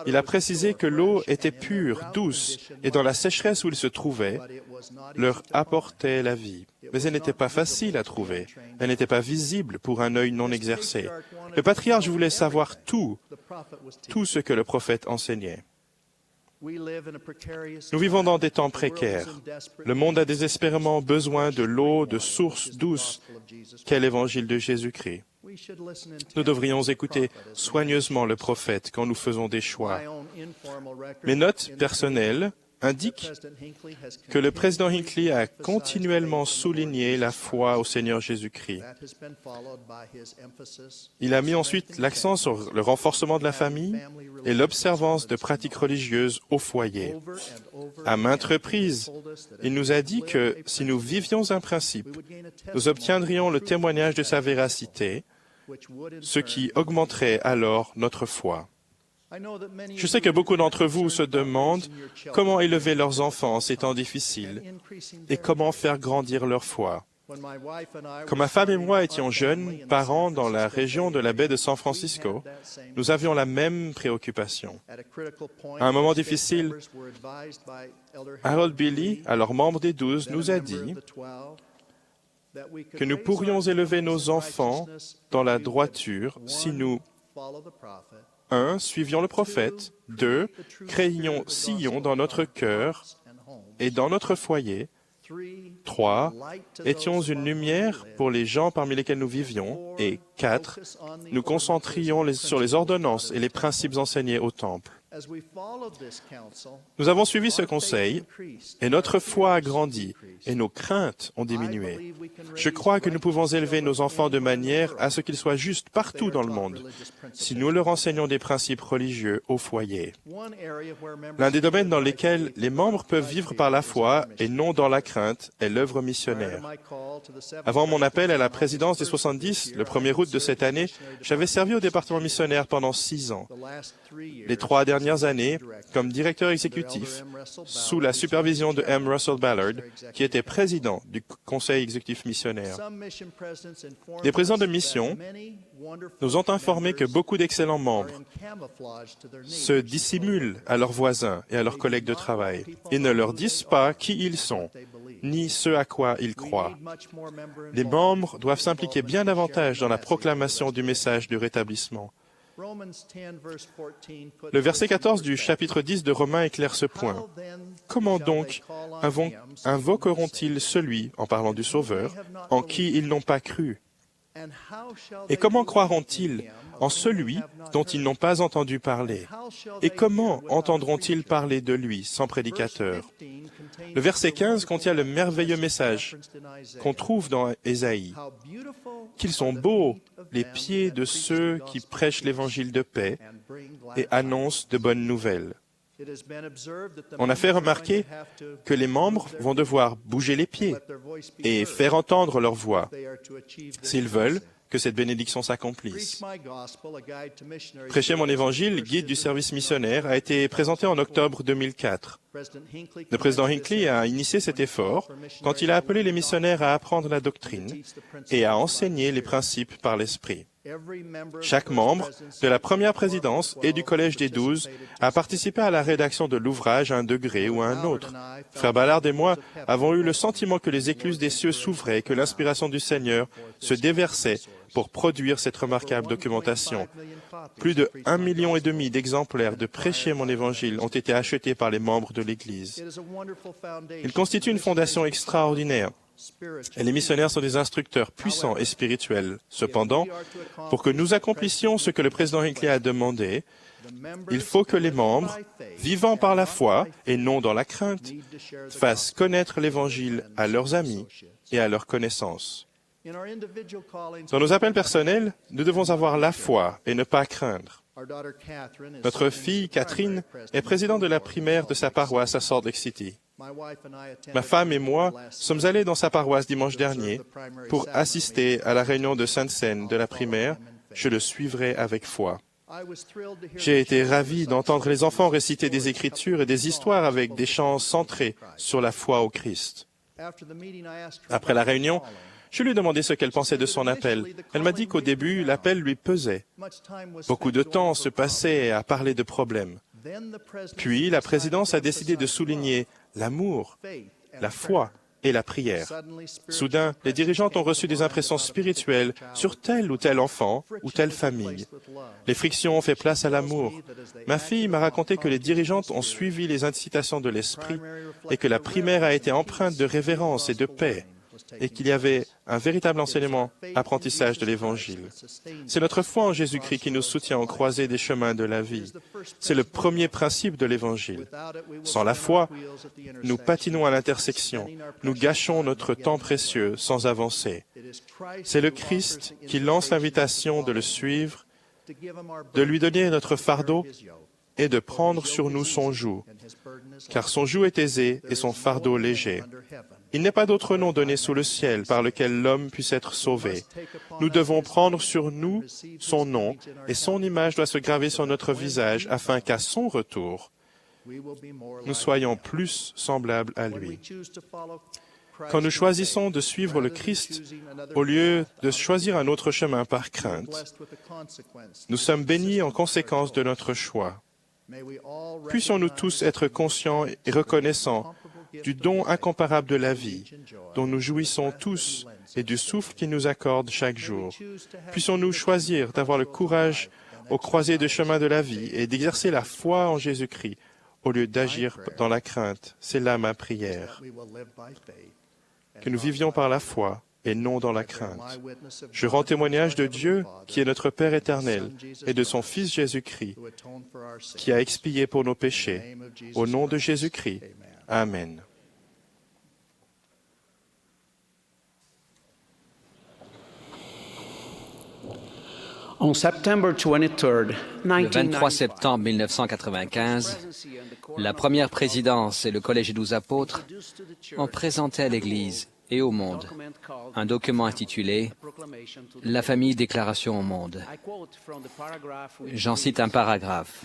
Il a précisé que l'eau était pure, douce, et dans la sécheresse où ils se trouvaient, leur apportait la vie. Mais elle n'était pas facile à trouver. Elle n'était pas visible pour un œil non exercé. Le patriarche voulait savoir tout ce que le prophète enseignait. Nous vivons dans des temps précaires. Le monde a désespérément besoin de l'eau, de sources douces qu'est l'évangile de Jésus-Christ. Nous devrions écouter soigneusement le prophète quand nous faisons des choix. Mes notes personnelles indiquent que le président Hinckley a continuellement souligné la foi au Seigneur Jésus-Christ. Il a mis ensuite l'accent sur le renforcement de la famille et l'observance de pratiques religieuses au foyer. À maintes reprises, il nous a dit que si nous vivions un principe, nous obtiendrions le témoignage de sa véracité, ce qui augmenterait alors notre foi. Je sais que beaucoup d'entre vous se demandent comment élever leurs enfants en ces temps difficiles et comment faire grandir leur foi. Quand ma femme et moi étions jeunes, parents dans la région de la baie de San Francisco, nous avions la même préoccupation. À un moment difficile, Harold Billy, alors membre des 12, nous a dit que nous pourrions élever nos enfants dans la droiture si nous, 1. Suivions le prophète, 2. Sillons dans notre cœur et dans notre foyer, 3. Étions une lumière pour les gens parmi lesquels nous vivions, et 4. Nous concentrions sur les ordonnances et les principes enseignés au temple. Nous avons suivi ce conseil et notre foi a grandi et nos craintes ont diminué. Je crois que nous pouvons élever nos enfants de manière à ce qu'ils soient justes partout dans le monde, si nous leur enseignons des principes religieux au foyer. L'un des domaines dans lesquels les membres peuvent vivre par la foi et non dans la crainte est l'œuvre missionnaire. Avant mon appel à la présidence des 70, le 1er août de cette année, j'avais servi au département missionnaire pendant 6 ans. Les 3 dernières années, comme directeur exécutif, sous la supervision de M. Russell Ballard, qui était président du conseil exécutif missionnaire. Les présidents de mission nous ont informé que beaucoup d'excellents membres se dissimulent à leurs voisins et à leurs collègues de travail et ne leur disent pas qui ils sont, ni ce à quoi ils croient. Les membres doivent s'impliquer bien davantage dans la proclamation du message du rétablissement. Le verset 14 du chapitre 10 de Romains éclaire ce point. Comment donc invoqueront-ils celui, en parlant du Sauveur, en qui ils n'ont pas cru? Et comment croiront-ils en celui dont ils n'ont pas entendu parler? Et comment entendront-ils parler de lui sans prédicateur? Le verset 15 contient le merveilleux message qu'on trouve dans Ésaïe. Qu'ils sont beaux les pieds de ceux qui prêchent l'évangile de paix et annoncent de bonnes nouvelles. On a fait remarquer que les membres vont devoir bouger les pieds et faire entendre leur voix s'ils veulent que cette bénédiction s'accomplisse. Prêcher mon évangile, guide du service missionnaire, a été présenté en octobre 2004. Le président Hinckley a initié cet effort quand il a appelé les missionnaires à apprendre la doctrine et à enseigner les principes par l'Esprit. Chaque membre de la première présidence et du Collège des 12 a participé à la rédaction de l'ouvrage à un degré ou à un autre. Frère Ballard et moi avons eu le sentiment que les écluses des cieux s'ouvraient et que l'inspiration du Seigneur se déversait pour produire cette remarquable documentation. Plus de 1,5 million d'exemplaires de Prêcher mon Évangile ont été achetés par les membres de l'Église. Il constitue une fondation extraordinaire. Et les missionnaires sont des instructeurs puissants et spirituels. Cependant, pour que nous accomplissions ce que le président Hinckley a demandé, il faut que les membres, vivant par la foi et non dans la crainte, fassent connaître l'Évangile à leurs amis et à leurs connaissances. Dans nos appels personnels, nous devons avoir la foi et ne pas craindre. Notre fille, Catherine, est présidente de la primaire de sa paroisse à Salt Lake City. Ma femme et moi sommes allés dans sa paroisse dimanche dernier pour assister à la réunion de Sainte-Seine de la primaire. Je le suivrai avec foi. J'ai été ravi d'entendre les enfants réciter des écritures et des histoires avec des chants centrés sur la foi au Christ. Après la réunion, je lui ai demandé ce qu'elle pensait de son appel. Elle m'a dit qu'au début, l'appel lui pesait. Beaucoup de temps se passait à parler de problèmes. Puis, la présidence a décidé de souligner l'amour, la foi et la prière. Soudain, les dirigeantes ont reçu des impressions spirituelles sur tel ou tel enfant ou telle famille. Les frictions ont fait place à l'amour. Ma fille m'a raconté que les dirigeantes ont suivi les incitations de l'Esprit et que la primaire a été empreinte de révérence et de paix, et qu'il y avait un véritable enseignement, apprentissage de l'Évangile. C'est notre foi en Jésus-Christ qui nous soutient aux croisées des chemins de la vie. C'est le premier principe de l'Évangile. Sans la foi, nous patinons à l'intersection, nous gâchons notre temps précieux sans avancer. C'est le Christ qui lance l'invitation de le suivre, de lui donner notre fardeau et de prendre sur nous son joug, car son joug est aisé et son fardeau léger. Il n'est pas d'autre nom donné sous le ciel par lequel l'homme puisse être sauvé. Nous devons prendre sur nous son nom et son image doit se graver sur notre visage afin qu'à son retour, nous soyons plus semblables à lui. Quand nous choisissons de suivre le Christ au lieu de choisir un autre chemin par crainte, nous sommes bénis en conséquence de notre choix. Puissions-nous tous être conscients et reconnaissants du don incomparable de la vie, dont nous jouissons tous, et du souffle qu'il nous accorde chaque jour. Puissions-nous choisir d'avoir le courage aux croisées de chemin de la vie et d'exercer la foi en Jésus-Christ au lieu d'agir dans la crainte. C'est là ma prière. Que nous vivions par la foi et non dans la crainte. Je rends témoignage de Dieu, qui est notre Père éternel, et de son Fils Jésus-Christ, qui a expié pour nos péchés. Au nom de Jésus-Christ. Amen. Le 23 septembre 1995, la première présidence et le Collège des 12 apôtres ont présenté à l'Église et au monde un document intitulé « La famille déclaration au monde ». J'en cite un paragraphe.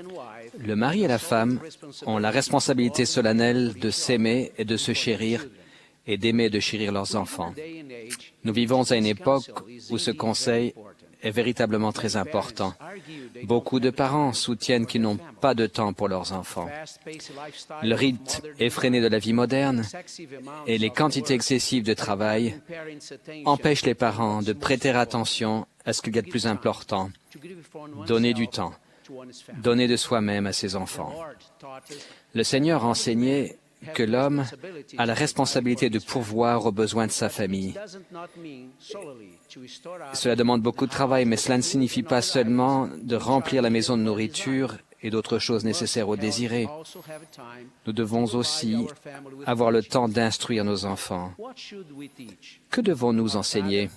« Le mari et la femme ont la responsabilité solennelle de s'aimer et de se chérir et d'aimer et de chérir leurs enfants. Nous vivons à une époque où ce conseil est véritablement très important. Beaucoup de parents soutiennent qu'ils n'ont pas de temps pour leurs enfants. Le rythme effréné de la vie moderne et les quantités excessives de travail empêchent les parents de prêter attention à ce qu'il y a de plus important, donner du temps, donner de soi-même à ses enfants. Le Seigneur a enseigné que l'homme a la responsabilité de pourvoir aux besoins de sa famille. Cela demande beaucoup de travail, mais cela ne signifie pas seulement de remplir la maison de nourriture et d'autres choses nécessaires au désiré. Nous devons aussi avoir le temps d'instruire nos enfants. Que devons-nous enseigner?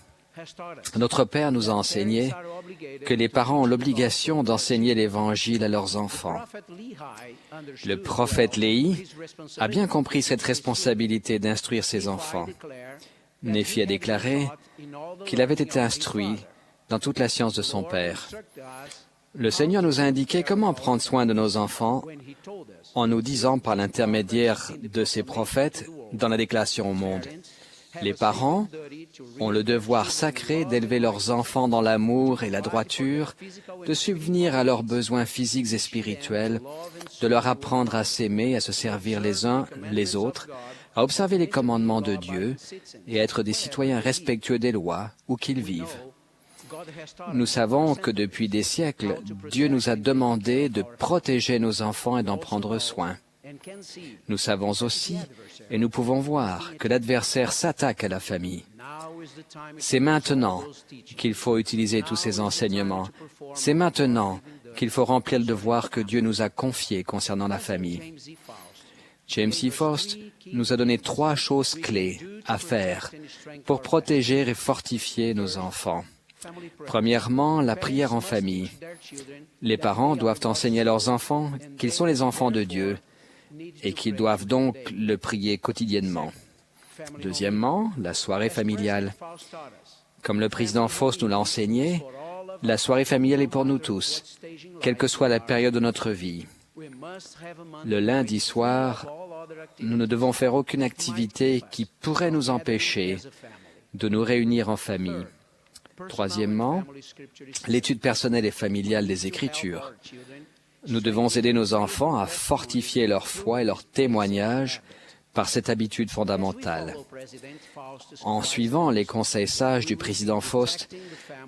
Notre Père nous a enseigné que les parents ont l'obligation d'enseigner l'Évangile à leurs enfants. Le prophète Léhi a bien compris cette responsabilité d'instruire ses enfants. Néphi a déclaré qu'il avait été instruit dans toute la science de son Père. Le Seigneur nous a indiqué comment prendre soin de nos enfants en nous disant par l'intermédiaire de ses prophètes dans la déclaration au monde. Les parents ont le devoir sacré d'élever leurs enfants dans l'amour et la droiture, de subvenir à leurs besoins physiques et spirituels, de leur apprendre à s'aimer, à se servir les uns les autres, à observer les commandements de Dieu et à être des citoyens respectueux des lois où qu'ils vivent. Nous savons que depuis des siècles, Dieu nous a demandé de protéger nos enfants et d'en prendre soin. Nous savons aussi, et nous pouvons voir, que l'adversaire s'attaque à la famille. C'est maintenant qu'il faut utiliser tous ces enseignements. C'est maintenant qu'il faut remplir le devoir que Dieu nous a confié concernant la famille. James E. Faust nous a donné 3 choses clés à faire pour protéger et fortifier nos enfants. Premièrement, la prière en famille. Les parents doivent enseigner à leurs enfants qu'ils sont les enfants de Dieu et qu'ils doivent donc le prier quotidiennement. Deuxièmement, la soirée familiale. Comme le président Faust nous l'a enseigné, la soirée familiale est pour nous tous, quelle que soit la période de notre vie. Le lundi soir, nous ne devons faire aucune activité qui pourrait nous empêcher de nous réunir en famille. Troisièmement, l'étude personnelle et familiale des Écritures. Nous devons aider nos enfants à fortifier leur foi et leur témoignage par cette habitude fondamentale. En suivant les conseils sages du président Faust,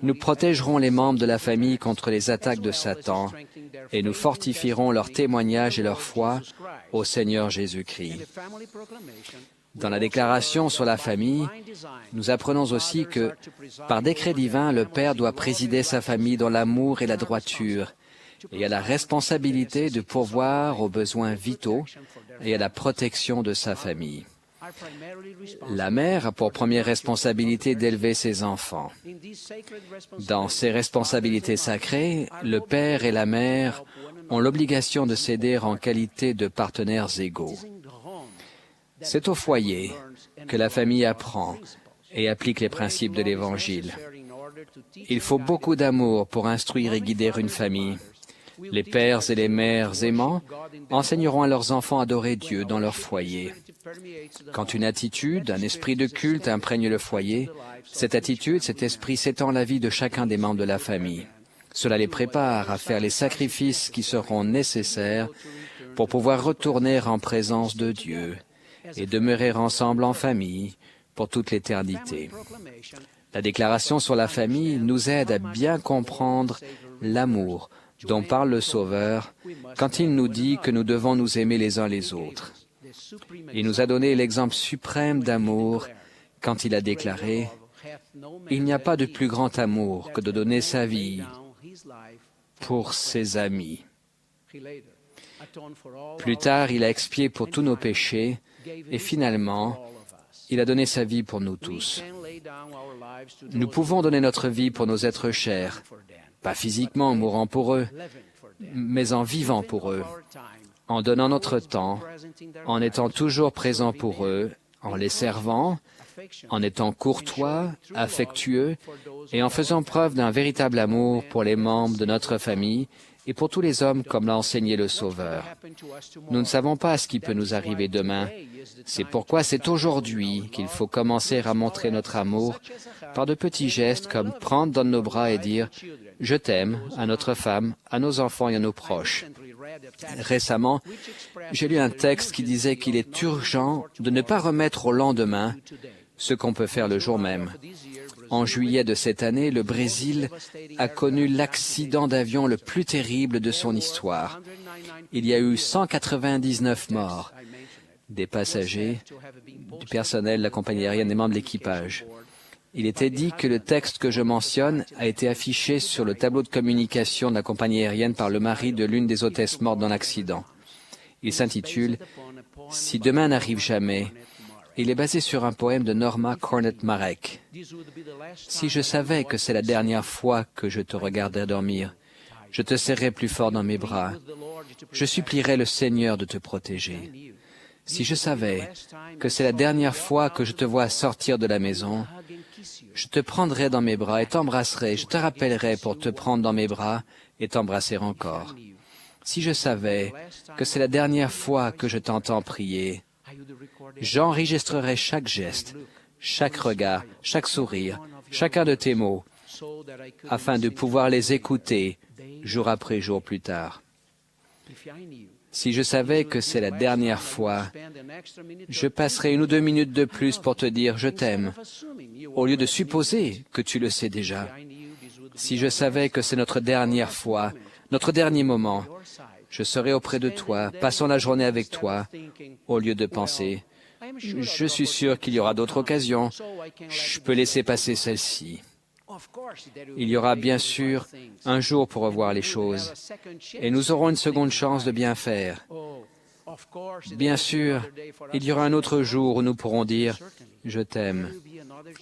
nous protégerons les membres de la famille contre les attaques de Satan et nous fortifierons leur témoignage et leur foi au Seigneur Jésus-Christ. Dans la déclaration sur la famille, nous apprenons aussi que, par décret divin, le Père doit présider sa famille dans l'amour et la droiture, et a la responsabilité de pourvoir aux besoins vitaux et à la protection de sa famille. La mère a pour première responsabilité d'élever ses enfants. Dans ces responsabilités sacrées, le père et la mère ont l'obligation de s'aider en qualité de partenaires égaux. C'est au foyer que la famille apprend et applique les principes de l'Évangile. Il faut beaucoup d'amour pour instruire et guider une famille. Les pères et les mères aimants enseigneront à leurs enfants à adorer Dieu dans leur foyer. Quand une attitude, un esprit de culte imprègne le foyer, cette attitude, cet esprit s'étend à la vie de chacun des membres de la famille. Cela les prépare à faire les sacrifices qui seront nécessaires pour pouvoir retourner en présence de Dieu et demeurer ensemble en famille pour toute l'éternité. La déclaration sur la famille nous aide à bien comprendre l'amour dont parle le Sauveur quand il nous dit que nous devons nous aimer les uns les autres. Il nous a donné l'exemple suprême d'amour quand il a déclaré « Il n'y a pas de plus grand amour que de donner sa vie pour ses amis. » Plus tard, il a expié pour tous nos péchés et finalement, il a donné sa vie pour nous tous. Nous pouvons donner notre vie pour nos êtres chers, pas physiquement en mourant pour eux, mais en vivant pour eux, en donnant notre temps, en étant toujours présent pour eux, en les servant, en étant courtois, affectueux et en faisant preuve d'un véritable amour pour les membres de notre famille et pour tous les hommes comme l'a enseigné le Sauveur. Nous ne savons pas ce qui peut nous arriver demain. C'est pourquoi c'est aujourd'hui qu'il faut commencer à montrer notre amour par de petits gestes comme prendre dans nos bras et dire « Je t'aime » à notre femme, à nos enfants et à nos proches. Récemment, j'ai lu un texte qui disait qu'il est urgent de ne pas remettre au lendemain ce qu'on peut faire le jour même. En juillet de cette année, le Brésil a connu l'accident d'avion le plus terrible de son histoire. Il y a eu 199 morts, des passagers, du personnel de la compagnie aérienne, des membres de l'équipage. Il était dit que le texte que je mentionne a été affiché sur le tableau de communication de la compagnie aérienne par le mari de l'une des hôtesses mortes dans l'accident. Il s'intitule « Si demain n'arrive jamais ». Il est basé sur un poème de Norma Cornet Marek. « Si je savais que c'est la dernière fois que je te regarderais dormir, je te serrerais plus fort dans mes bras. Je supplierais le Seigneur de te protéger. Si je savais que c'est la dernière fois que je te vois sortir de la maison, je te prendrais dans mes bras et t'embrasserais, je te rappellerais pour te prendre dans mes bras et t'embrasser encore. Si je savais que c'est la dernière fois que je t'entends prier, j'enregistrerai chaque geste, chaque regard, chaque sourire, chacun de tes mots, afin de pouvoir les écouter jour après jour plus tard. Si je savais que c'est la dernière fois, je passerai 1 ou 2 minutes de plus pour te dire « je t'aime », au lieu de supposer que tu le sais déjà. Si je savais que c'est notre dernière fois, notre dernier moment, je serais auprès de toi, passant la journée avec toi, au lieu de penser, je suis sûr qu'il y aura d'autres occasions, je peux laisser passer celle-ci. Il y aura bien sûr un jour pour revoir les choses, et nous aurons une seconde chance de bien faire. Bien sûr, il y aura un autre jour où nous pourrons dire « Je t'aime ».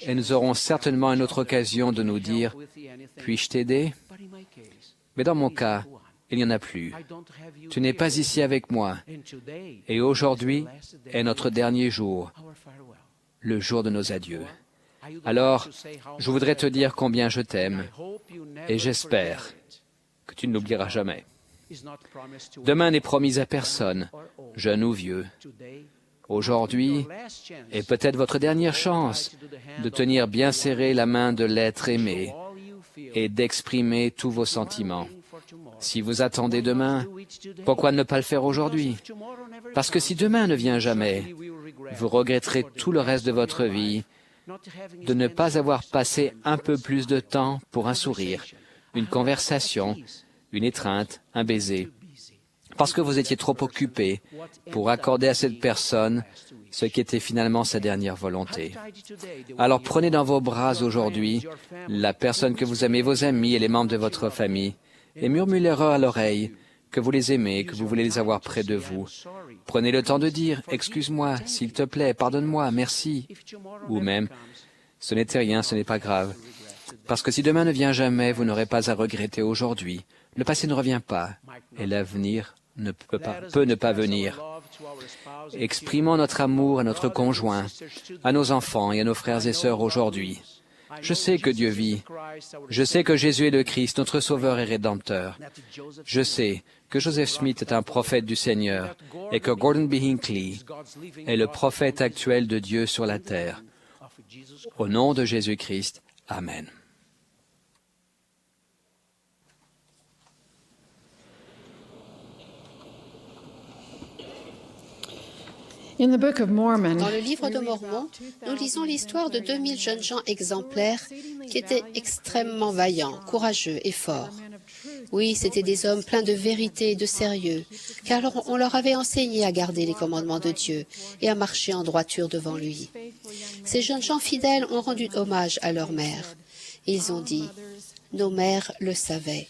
Et nous aurons certainement une autre occasion de nous dire « Puis-je t'aider ?» Mais dans mon cas, il n'y en a plus. Tu n'es pas ici avec moi. Et aujourd'hui est notre dernier jour, le jour de nos adieux. Alors, je voudrais te dire combien je t'aime et j'espère que tu ne l'oublieras jamais. Demain n'est promis à personne, jeune ou vieux. Aujourd'hui est peut-être votre dernière chance de tenir bien serré la main de l'être aimé et d'exprimer tous vos sentiments. Si vous attendez demain, pourquoi ne pas le faire aujourd'hui? Parce que si demain ne vient jamais, vous regretterez tout le reste de votre vie de ne pas avoir passé un peu plus de temps pour un sourire, une conversation, une étreinte, un baiser, parce que vous étiez trop occupé pour accorder à cette personne ce qui était finalement sa dernière volonté. Alors prenez dans vos bras aujourd'hui la personne que vous aimez, vos amis et les membres de votre famille, et murmurez-leur à l'oreille que vous les aimez, que vous voulez les avoir près de vous. Prenez le temps de dire « Excuse-moi, s'il te plaît, pardonne-moi, merci » ou même « Ce n'était rien, ce n'est pas grave ». Parce que si demain ne vient jamais, vous n'aurez pas à regretter aujourd'hui. Le passé ne revient pas et l'avenir peut ne pas venir. Exprimons notre amour à notre conjoint, à nos enfants et à nos frères et sœurs aujourd'hui. Je sais que Dieu vit. Je sais que Jésus est le Christ, notre Sauveur et Rédempteur. Je sais que Joseph Smith est un prophète du Seigneur et que Gordon B. Hinckley est le prophète actuel de Dieu sur la terre. Au nom de Jésus-Christ, Amen. Dans le livre de Mormon, nous lisons l'histoire de 2000 jeunes gens exemplaires qui étaient extrêmement vaillants, courageux et forts. Oui, c'étaient des hommes pleins de vérité et de sérieux, car on leur avait enseigné à garder les commandements de Dieu et à marcher en droiture devant lui. Ces jeunes gens fidèles ont rendu hommage à leur mère. Ils ont dit, « Nos mères le savaient ».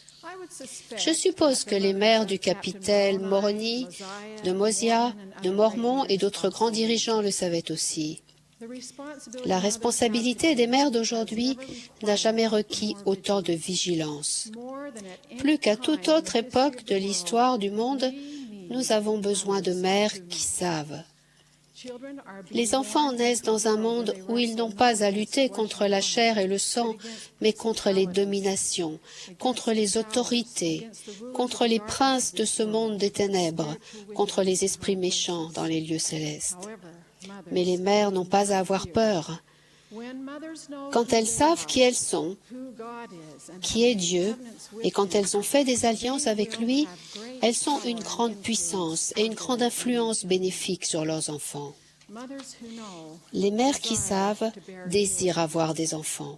Je suppose que les mères du capitaine Moroni, de Mosiah, de Mormon et d'autres grands dirigeants le savaient aussi. La responsabilité des mères d'aujourd'hui n'a jamais requis autant de vigilance. Plus qu'à toute autre époque de l'histoire du monde, nous avons besoin de mères qui savent. Les enfants naissent dans un monde où ils n'ont pas à lutter contre la chair et le sang, mais contre les dominations, contre les autorités, contre les princes de ce monde des ténèbres, contre les esprits méchants dans les lieux célestes. Mais les mères n'ont pas à avoir peur. Quand elles savent qui elles sont, qui est Dieu, et quand elles ont fait des alliances avec lui, elles sont une grande puissance et une grande influence bénéfique sur leurs enfants. Les mères qui savent désirent avoir des enfants.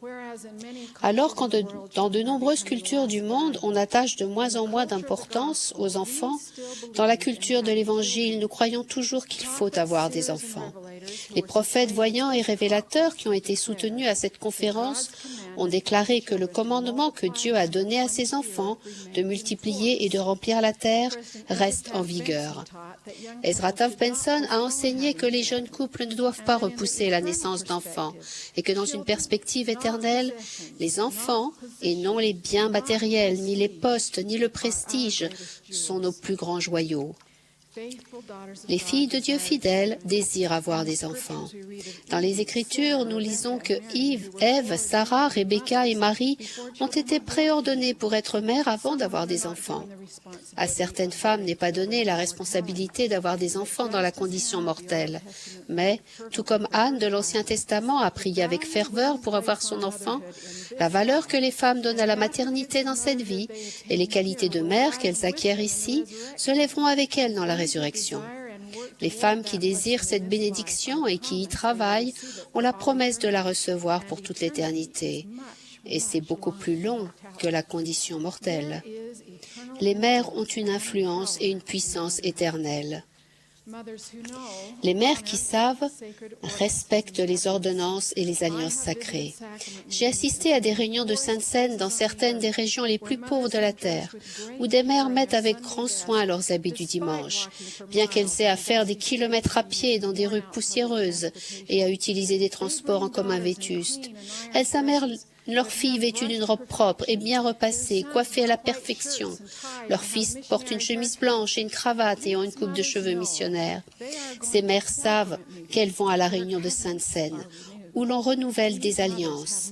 Alors quand dans de nombreuses cultures du monde, on attache de moins en moins d'importance aux enfants, dans la culture de l'Évangile, nous croyons toujours qu'il faut avoir des enfants. Les prophètes voyants et révélateurs qui ont été soutenus à cette conférence ont déclaré que le commandement que Dieu a donné à ses enfants de multiplier et de remplir la terre reste en vigueur. Ezra Taft Benson a enseigné que les jeunes couples ne doivent pas repousser la naissance d'enfants et que dans une perspective éternelle, les enfants, et non les biens matériels, ni les postes, ni le prestige, sont nos plus grands joyaux. Les filles de Dieu fidèles désirent avoir des enfants. Dans les Écritures, nous lisons que Ève, Sarah, Rebecca et Marie ont été préordonnées pour être mères avant d'avoir des enfants. À certaines femmes n'est pas donnée la responsabilité d'avoir des enfants dans la condition mortelle. Mais, tout comme Anne de l'Ancien Testament a prié avec ferveur pour avoir son enfant, la valeur que les femmes donnent à la maternité dans cette vie et les qualités de mère qu'elles acquièrent ici se lèveront avec elles dans la résurrection. Les femmes qui désirent cette bénédiction et qui y travaillent ont la promesse de la recevoir pour toute l'éternité. et c'est beaucoup plus long que la condition mortelle. Les mères ont une influence et une puissance éternelle. Les mères qui savent respectent les ordonnances et les alliances sacrées. J'ai assisté à des réunions de Sainte Seine dans certaines des régions les plus pauvres de la terre, où des mères mettent avec grand soin leurs habits du dimanche, bien qu'elles aient à faire des kilomètres à pied dans des rues poussiéreuses et à utiliser des transports en commun vétustes. Elles s'amèrent leurs filles vêtues d'une robe propre et bien repassée, coiffées à la perfection. Leurs fils portent une chemise blanche et une cravate et ont une coupe de cheveux missionnaire. Ces mères savent qu'elles vont à la réunion de Sainte Seine, où l'on renouvelle des alliances.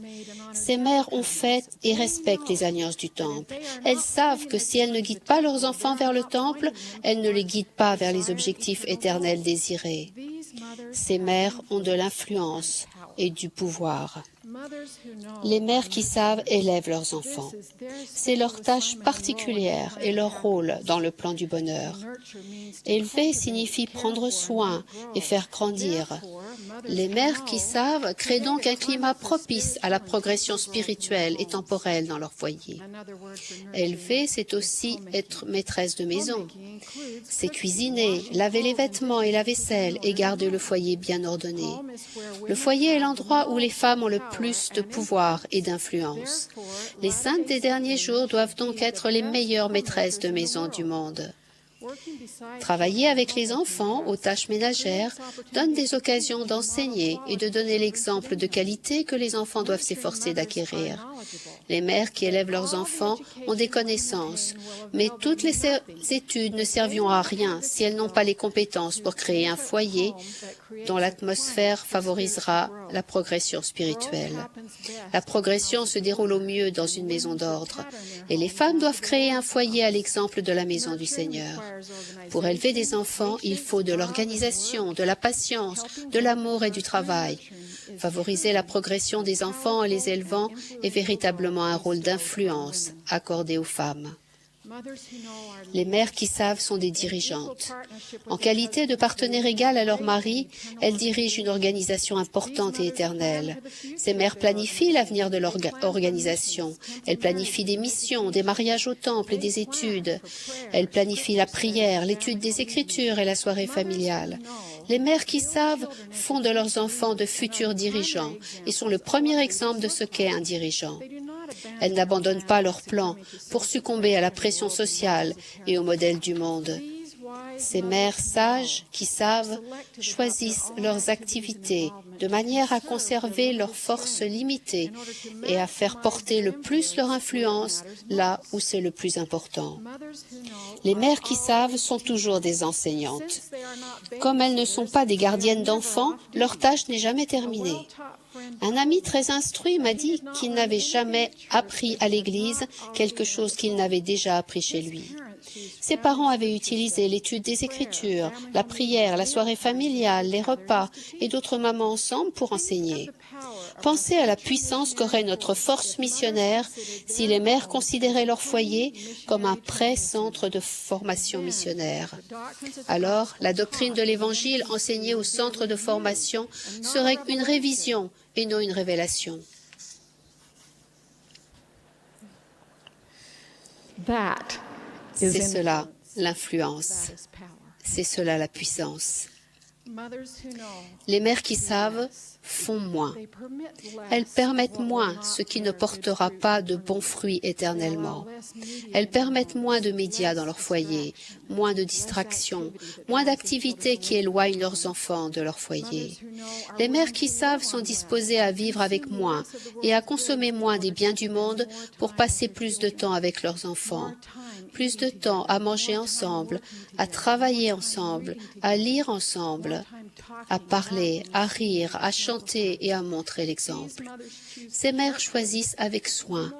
Ces mères ont fait et respectent les alliances du temple. Elles savent que si elles ne guident pas leurs enfants vers le temple, elles ne les guident pas vers les objectifs éternels désirés. Ces mères ont de l'influence et du pouvoir. Les mères qui savent élèvent leurs enfants. C'est leur tâche particulière et leur rôle dans le plan du bonheur. Élever signifie prendre soin et faire grandir. Les mères qui savent créent donc un climat propice à la progression spirituelle et temporelle dans leur foyer. Élever, c'est aussi être maîtresse de maison. C'est cuisiner, laver les vêtements et la vaisselle et garder le foyer bien ordonné. Le foyer est l'endroit où les femmes ont le plus de pouvoir et d'influence. Les saintes des derniers jours doivent donc être les meilleures maîtresses de maison du monde. Travailler avec les enfants aux tâches ménagères donne des occasions d'enseigner et de donner l'exemple de qualité que les enfants doivent s'efforcer d'acquérir. Les mères qui élèvent leurs enfants ont des connaissances, mais toutes les études ne serviront à rien si elles n'ont pas les compétences pour créer un foyer dont l'atmosphère favorisera la progression spirituelle. La progression se déroule au mieux dans une maison d'ordre, et les femmes doivent créer un foyer à l'exemple de la maison du Seigneur. Pour élever des enfants, il faut de l'organisation, de la patience, de l'amour et du travail. Favoriser la progression des enfants en les élevant est véritablement un rôle d'influence accordé aux femmes. Les mères qui savent sont des dirigeantes. En qualité de partenaire égal à leur mari, elles dirigent une organisation importante et éternelle. Ces mères planifient l'avenir de leur organisation. Elles planifient des missions, des mariages au temple et des études. Elles planifient la prière, l'étude des Écritures et la soirée familiale. Les mères qui savent font de leurs enfants de futurs dirigeants et sont le premier exemple de ce qu'est un dirigeant. Elles n'abandonnent pas leurs plans pour succomber à la pression sociale et au modèle du monde. Ces mères sages qui savent choisissent leurs activités de manière à conserver leurs forces limitées et à faire porter le plus leur influence là où c'est le plus important. Les mères qui savent sont toujours des enseignantes. Comme elles ne sont pas des gardiennes d'enfants, leur tâche n'est jamais terminée. Un ami très instruit m'a dit qu'il n'avait jamais appris à l'Église quelque chose qu'il n'avait déjà appris chez lui. Ses parents avaient utilisé l'étude des Écritures, la prière, la soirée familiale, les repas et d'autres moments ensemble pour enseigner. Pensez à la puissance qu'aurait notre force missionnaire si les mères considéraient leur foyer comme un pré-centre de formation missionnaire. Alors, la doctrine de l'Évangile enseignée au centre de formation serait une révision et non une révélation. C'est cela, l'influence. C'est cela, la puissance. Les mères qui savent font moins. Elles permettent moins ce qui ne portera pas de bons fruits éternellement. Elles permettent moins de médias dans leur foyer, moins de distractions, moins d'activités qui éloignent leurs enfants de leur foyer. Les mères qui savent sont disposées à vivre avec moins et à consommer moins des biens du monde pour passer plus de temps avec leurs enfants. Plus de temps à manger ensemble, à travailler ensemble, à lire ensemble, à parler, à rire, à chanter et à montrer l'exemple. Ces mères choisissent avec soin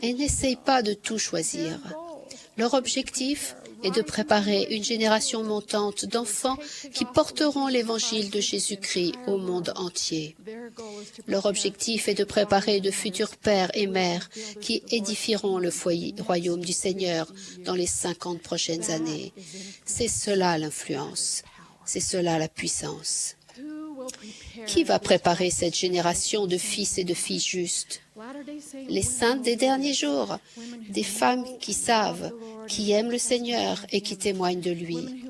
et n'essayent pas de tout choisir. Leur objectif est de préparer une génération montante d'enfants qui porteront l'évangile de Jésus-Christ au monde entier. Leur objectif est de préparer de futurs pères et mères qui édifieront le royaume du Seigneur dans les 50 prochaines années. C'est cela l'influence, c'est cela la puissance. Qui va préparer cette génération de fils et de filles justes? les saintes des derniers jours, des femmes qui savent, qui aiment le Seigneur et qui témoignent de lui.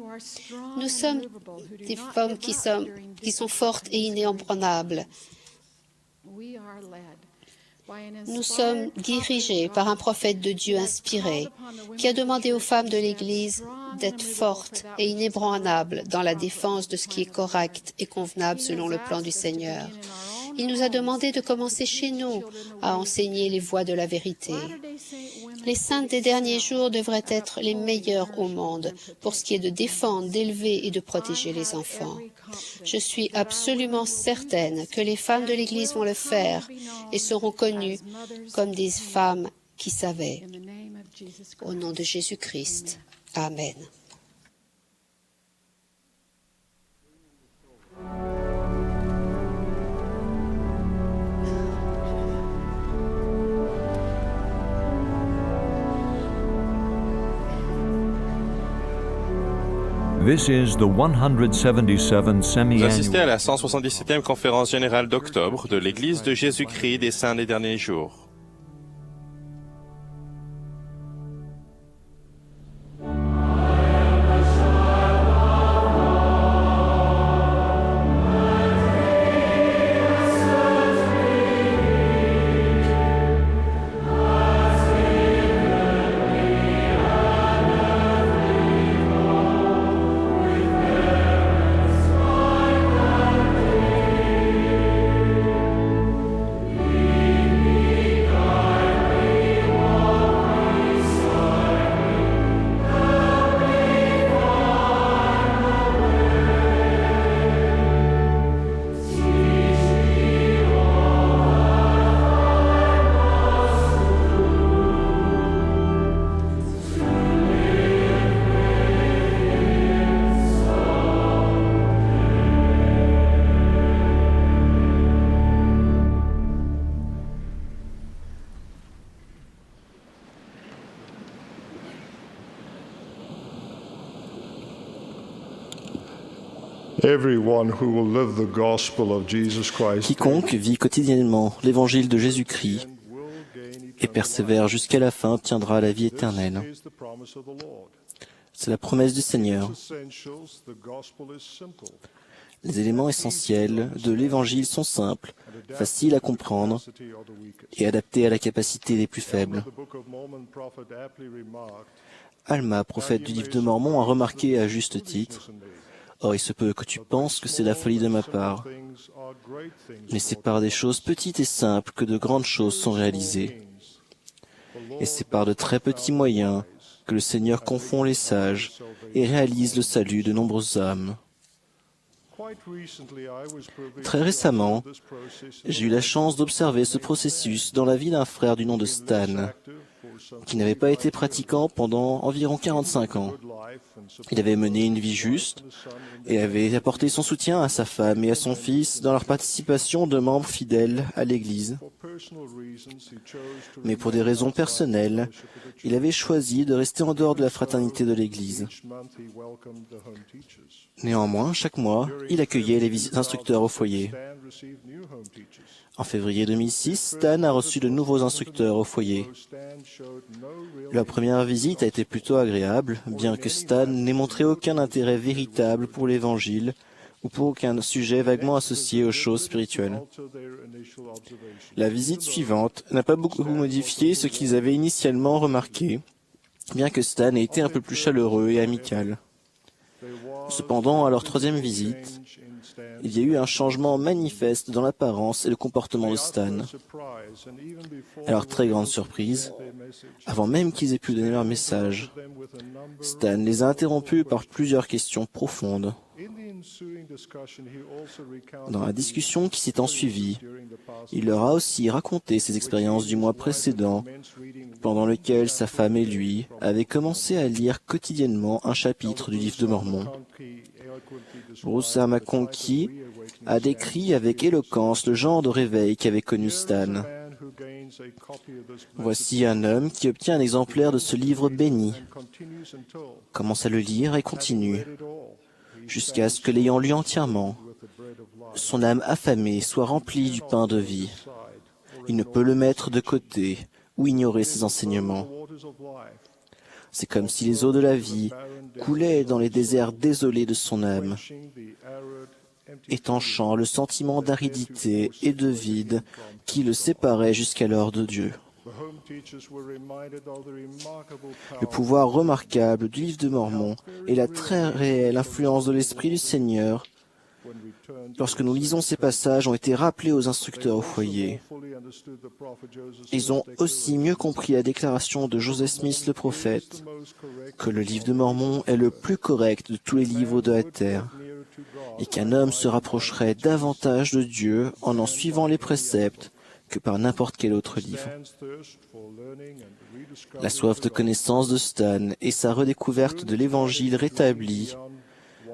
Nous sommes des femmes qui sont fortes et inébranlables. Nous sommes dirigés par un prophète de Dieu inspiré qui a demandé aux femmes de l'Église d'être fortes et inébranlables dans la défense de ce qui est correct et convenable selon le plan du Seigneur. Il nous a demandé de commencer chez nous à enseigner les voies de la vérité. Les saintes des derniers jours devraient être les meilleures au monde pour ce qui est de défendre, d'élever et de protéger les enfants. Je suis absolument certaine que les femmes de l'Église vont le faire et seront connues comme des femmes qui savaient. Au nom de Jésus-Christ. Amen. This is the 177 Vous assistez à semi-annual la 177e conférence générale d'octobre de l'Église de Jésus-Christ des Saints des Derniers Jours. Quiconque vit quotidiennement l'évangile de Jésus-Christ et persévère jusqu'à la fin tiendra la vie éternelle. C'est la promesse du Seigneur. Les éléments essentiels de l'évangile sont simples, faciles à comprendre et adaptés à la capacité des plus faibles. Alma, prophète du livre de Mormon, a remarqué à juste titre: « Or, il se peut que tu penses que c'est la folie de ma part. Mais c'est par des choses petites et simples que de grandes choses sont réalisées. Et c'est par de très petits moyens que le Seigneur confond les sages et réalise le salut de nombreuses âmes. » Très récemment, j'ai eu la chance d'observer ce processus dans la vie d'un frère du nom de Stan, qui n'avait pas été pratiquant pendant environ 45 ans. Il avait mené une vie juste et avait apporté son soutien à sa femme et à son fils dans leur participation de membres fidèles à l'Église. Mais pour des raisons personnelles, il avait choisi de rester en dehors de la fraternité de l'Église. Néanmoins, chaque mois, il accueillait les instructeurs au foyer. En février 2006, Stan a reçu de nouveaux instructeurs au foyer. La première visite a été plutôt agréable, bien que Stan n'ait montré aucun intérêt véritable pour l'Évangile ou pour aucun sujet vaguement associé aux choses spirituelles. La visite suivante n'a pas beaucoup modifié ce qu'ils avaient initialement remarqué, bien que Stan ait été un peu plus chaleureux et amical. Cependant, à leur troisième visite, il y a eu un changement manifeste dans l'apparence et le comportement de Stan. À leur très grande surprise, avant même qu'ils aient pu donner leur message, Stan les a interrompus par plusieurs questions profondes. Dans la discussion qui s'est ensuivie, il leur a aussi raconté ses expériences du mois précédent, pendant lequel sa femme et lui avaient commencé à lire quotidiennement un chapitre du livre de Mormon. Russell McConkie a décrit avec éloquence le genre de réveil qu'avait connu Stan. Voici un homme qui obtient un exemplaire de ce livre béni, commence à le lire et continue, jusqu'à ce que l'ayant lu entièrement, son âme affamée soit remplie du pain de vie. Il ne peut le mettre de côté ou ignorer ses enseignements. C'est comme si les eaux de la vie coulaient dans les déserts désolés de son âme, étanchant le sentiment d'aridité et de vide qui le séparait jusqu'alors de Dieu. Le pouvoir remarquable du livre de Mormon et la très réelle influence de l'Esprit du Seigneur, lorsque nous lisons ces passages, ont été rappelés aux instructeurs au foyer. Ils ont aussi mieux compris la déclaration de Joseph Smith le prophète, que le livre de Mormon est le plus correct de tous les livres de la terre, et qu'un homme se rapprocherait davantage de Dieu en suivant les préceptes que par n'importe quel autre livre. La soif de connaissance de Stan et sa redécouverte de l'Évangile rétabli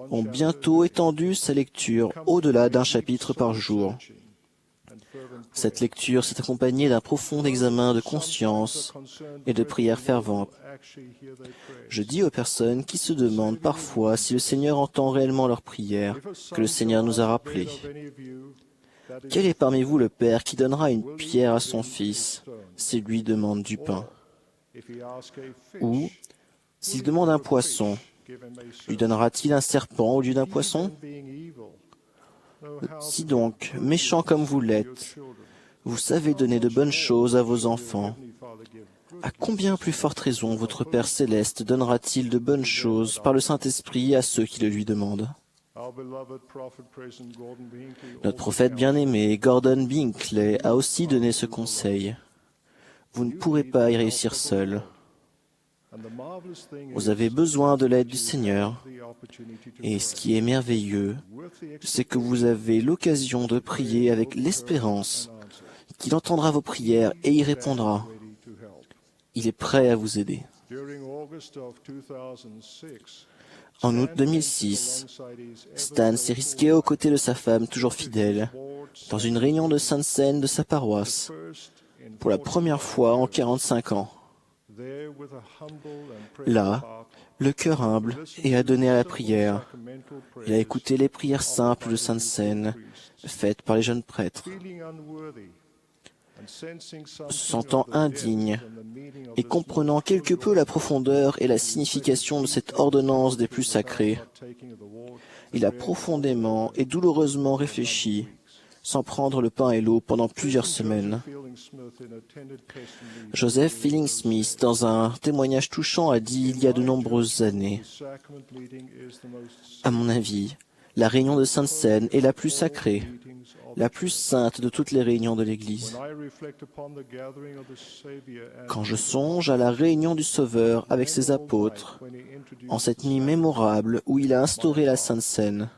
ont bientôt étendu sa lecture au-delà d'un chapitre par jour. Cette lecture s'est accompagnée d'un profond examen de conscience et de prières ferventes. Je dis aux personnes qui se demandent parfois si le Seigneur entend réellement leurs prières, que le Seigneur nous a rappelé. Quel est parmi vous le père qui donnera une pierre à son fils s'il lui demande du pain? Ou, s'il demande un poisson, lui donnera-t-il un serpent au lieu d'un poisson? Si donc, méchant comme vous l'êtes, vous savez donner de bonnes choses à vos enfants, à combien plus forte raison votre Père céleste donnera-t-il de bonnes choses par le Saint-Esprit à ceux qui le lui demandent? Notre prophète bien-aimé, Gordon Binkley, a aussi donné ce conseil. Vous ne pourrez pas y réussir seul. Vous avez besoin de l'aide du Seigneur. Et ce qui est merveilleux, c'est que vous avez l'occasion de prier avec l'espérance qu'il entendra vos prières et y répondra. Il est prêt à vous aider. En août 2006, Stan s'est risqué aux côtés de sa femme toujours fidèle dans une réunion de sainte scène de sa paroisse pour la première fois en 45 ans. Là, le cœur humble et adonné à la prière, il a écouté les prières simples de sainte scène faites par les jeunes prêtres. Se sentant indigne et comprenant quelque peu la profondeur et la signification de cette ordonnance des plus sacrés, il a profondément et douloureusement réfléchi, sans prendre le pain et l'eau pendant plusieurs semaines. Joseph Fielding Smith, dans un témoignage touchant, a dit il y a de nombreuses années, « À mon avis, la réunion de Sainte Seine est la plus sacrée, la plus sainte de toutes les réunions de l'Église. Quand je songe à la réunion du Sauveur avec ses apôtres, en cette nuit mémorable où il a instauré la Sainte Seine,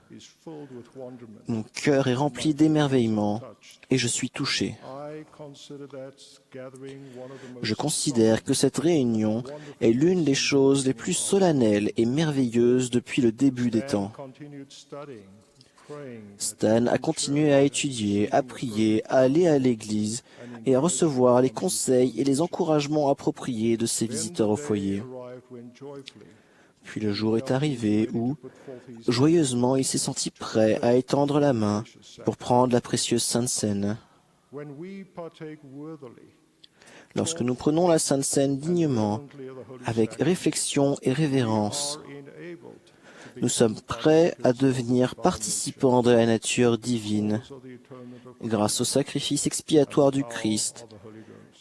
mon cœur est rempli d'émerveillement et je suis touché. Je considère que cette réunion est l'une des choses les plus solennelles et merveilleuses depuis le début des temps. Stan a continué à étudier, à prier, à aller à l'église et à recevoir les conseils et les encouragements appropriés de ses visiteurs au foyer. Puis le jour est arrivé où, joyeusement, il s'est senti prêt à étendre la main pour prendre la précieuse Sainte Seine. Lorsque nous prenons la Sainte Seine dignement, avec réflexion et révérence, nous sommes prêts à devenir participants de la nature divine, grâce au sacrifice expiatoire du Christ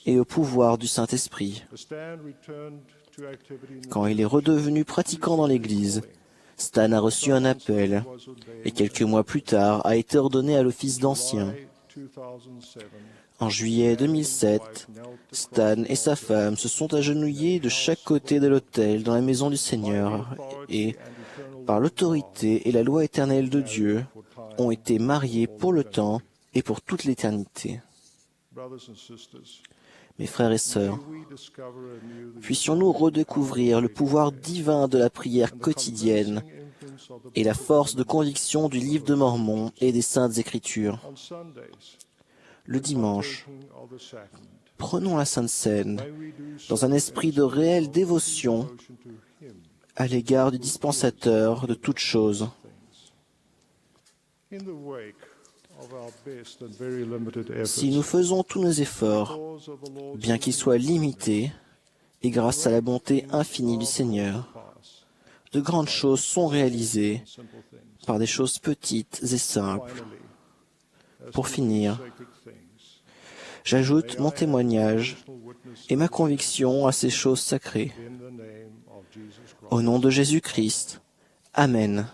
et au pouvoir du Saint-Esprit. Quand il est redevenu pratiquant dans l'Église, Stan a reçu un appel et quelques mois plus tard a été ordonné à l'office d'ancien. En juillet 2007, Stan et sa femme se sont agenouillés de chaque côté de l'autel dans la maison du Seigneur et, par l'autorité et la loi éternelle de Dieu, ont été mariés pour le temps et pour toute l'éternité. Mes frères et sœurs, puissions-nous redécouvrir le pouvoir divin de la prière quotidienne et la force de conviction du livre de Mormon et des Saintes Écritures. Le dimanche, prenons la Sainte Seine dans un esprit de réelle dévotion à l'égard du dispensateur de toutes choses. Si nous faisons tous nos efforts, bien qu'ils soient limités, et grâce à la bonté infinie du Seigneur, de grandes choses sont réalisées par des choses petites et simples. Pour finir, j'ajoute mon témoignage et ma conviction à ces choses sacrées. Au nom de Jésus-Christ. Amen.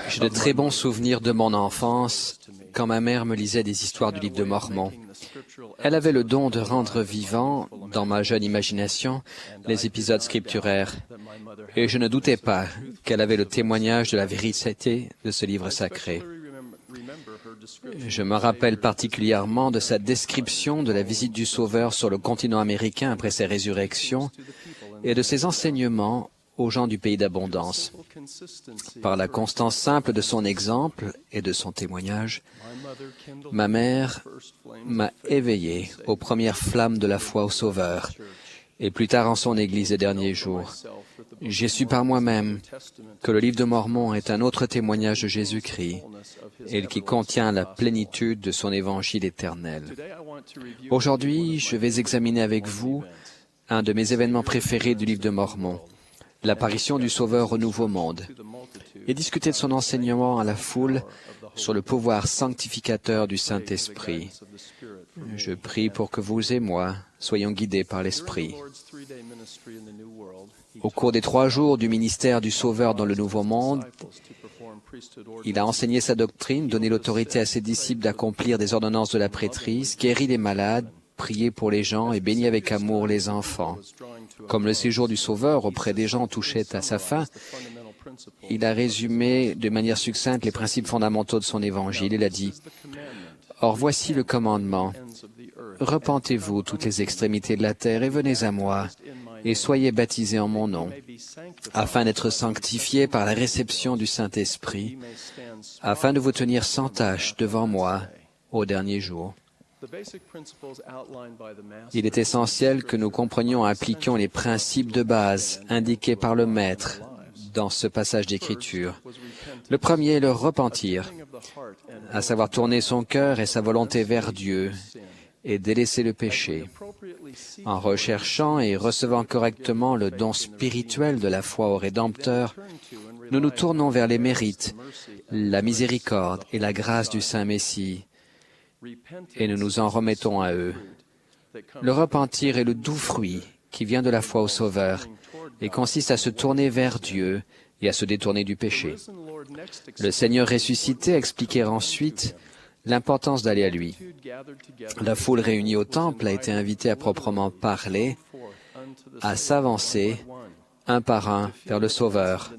J'ai de très bons souvenirs de mon enfance quand ma mère me lisait des histoires du livre de Mormon. Elle avait le don de rendre vivants, dans ma jeune imagination, les épisodes scripturaires. Et je ne doutais pas qu'elle avait le témoignage de la vérité de ce livre sacré. Je me rappelle particulièrement de sa description de la visite du Sauveur sur le continent américain après sa résurrection et de ses enseignements aux gens du pays d'abondance. Par la constance simple de son exemple et de son témoignage, ma mère m'a éveillé aux premières flammes de la foi au Sauveur, et plus tard en son Église des derniers jours. J'ai su par moi-même que le livre de Mormon est un autre témoignage de Jésus-Christ et qui contient la plénitude de son évangile éternel. Aujourd'hui, je vais examiner avec vous un de mes événements préférés du livre de Mormon, l'apparition du Sauveur au Nouveau Monde, et discuter de son enseignement à la foule sur le pouvoir sanctificateur du Saint-Esprit. Je prie pour que vous et moi soyons guidés par l'Esprit. Au cours des 3 jours du ministère du Sauveur dans le Nouveau Monde, il a enseigné sa doctrine, donné l'autorité à ses disciples d'accomplir des ordonnances de la prêtrise, guéri les malades, prié pour les gens et béni avec amour les enfants. Comme le séjour du Sauveur auprès des gens touchait à sa fin, il a résumé de manière succincte les principes fondamentaux de son évangile. Il a dit « Or voici le commandement. Repentez-vous toutes les extrémités de la terre et venez à moi, et soyez baptisés en mon nom, afin d'être sanctifiés par la réception du Saint-Esprit, afin de vous tenir sans tache devant moi au dernier jour. » Il est essentiel que nous comprenions et appliquions les principes de base indiqués par le Maître dans ce passage d'Écriture. Le premier est le repentir, à savoir tourner son cœur et sa volonté vers Dieu et délaisser le péché. En recherchant et recevant correctement le don spirituel de la foi au Rédempteur, nous nous tournons vers les mérites, la miséricorde et la grâce du Saint Messie, et nous nous en remettons à eux. Le repentir est le doux fruit qui vient de la foi au Sauveur et consiste à se tourner vers Dieu et à se détourner du péché. Le Seigneur ressuscité expliquait ensuite l'importance d'aller à lui. La foule réunie au temple a été invitée à proprement parler, à s'avancer un par un vers le Sauveur,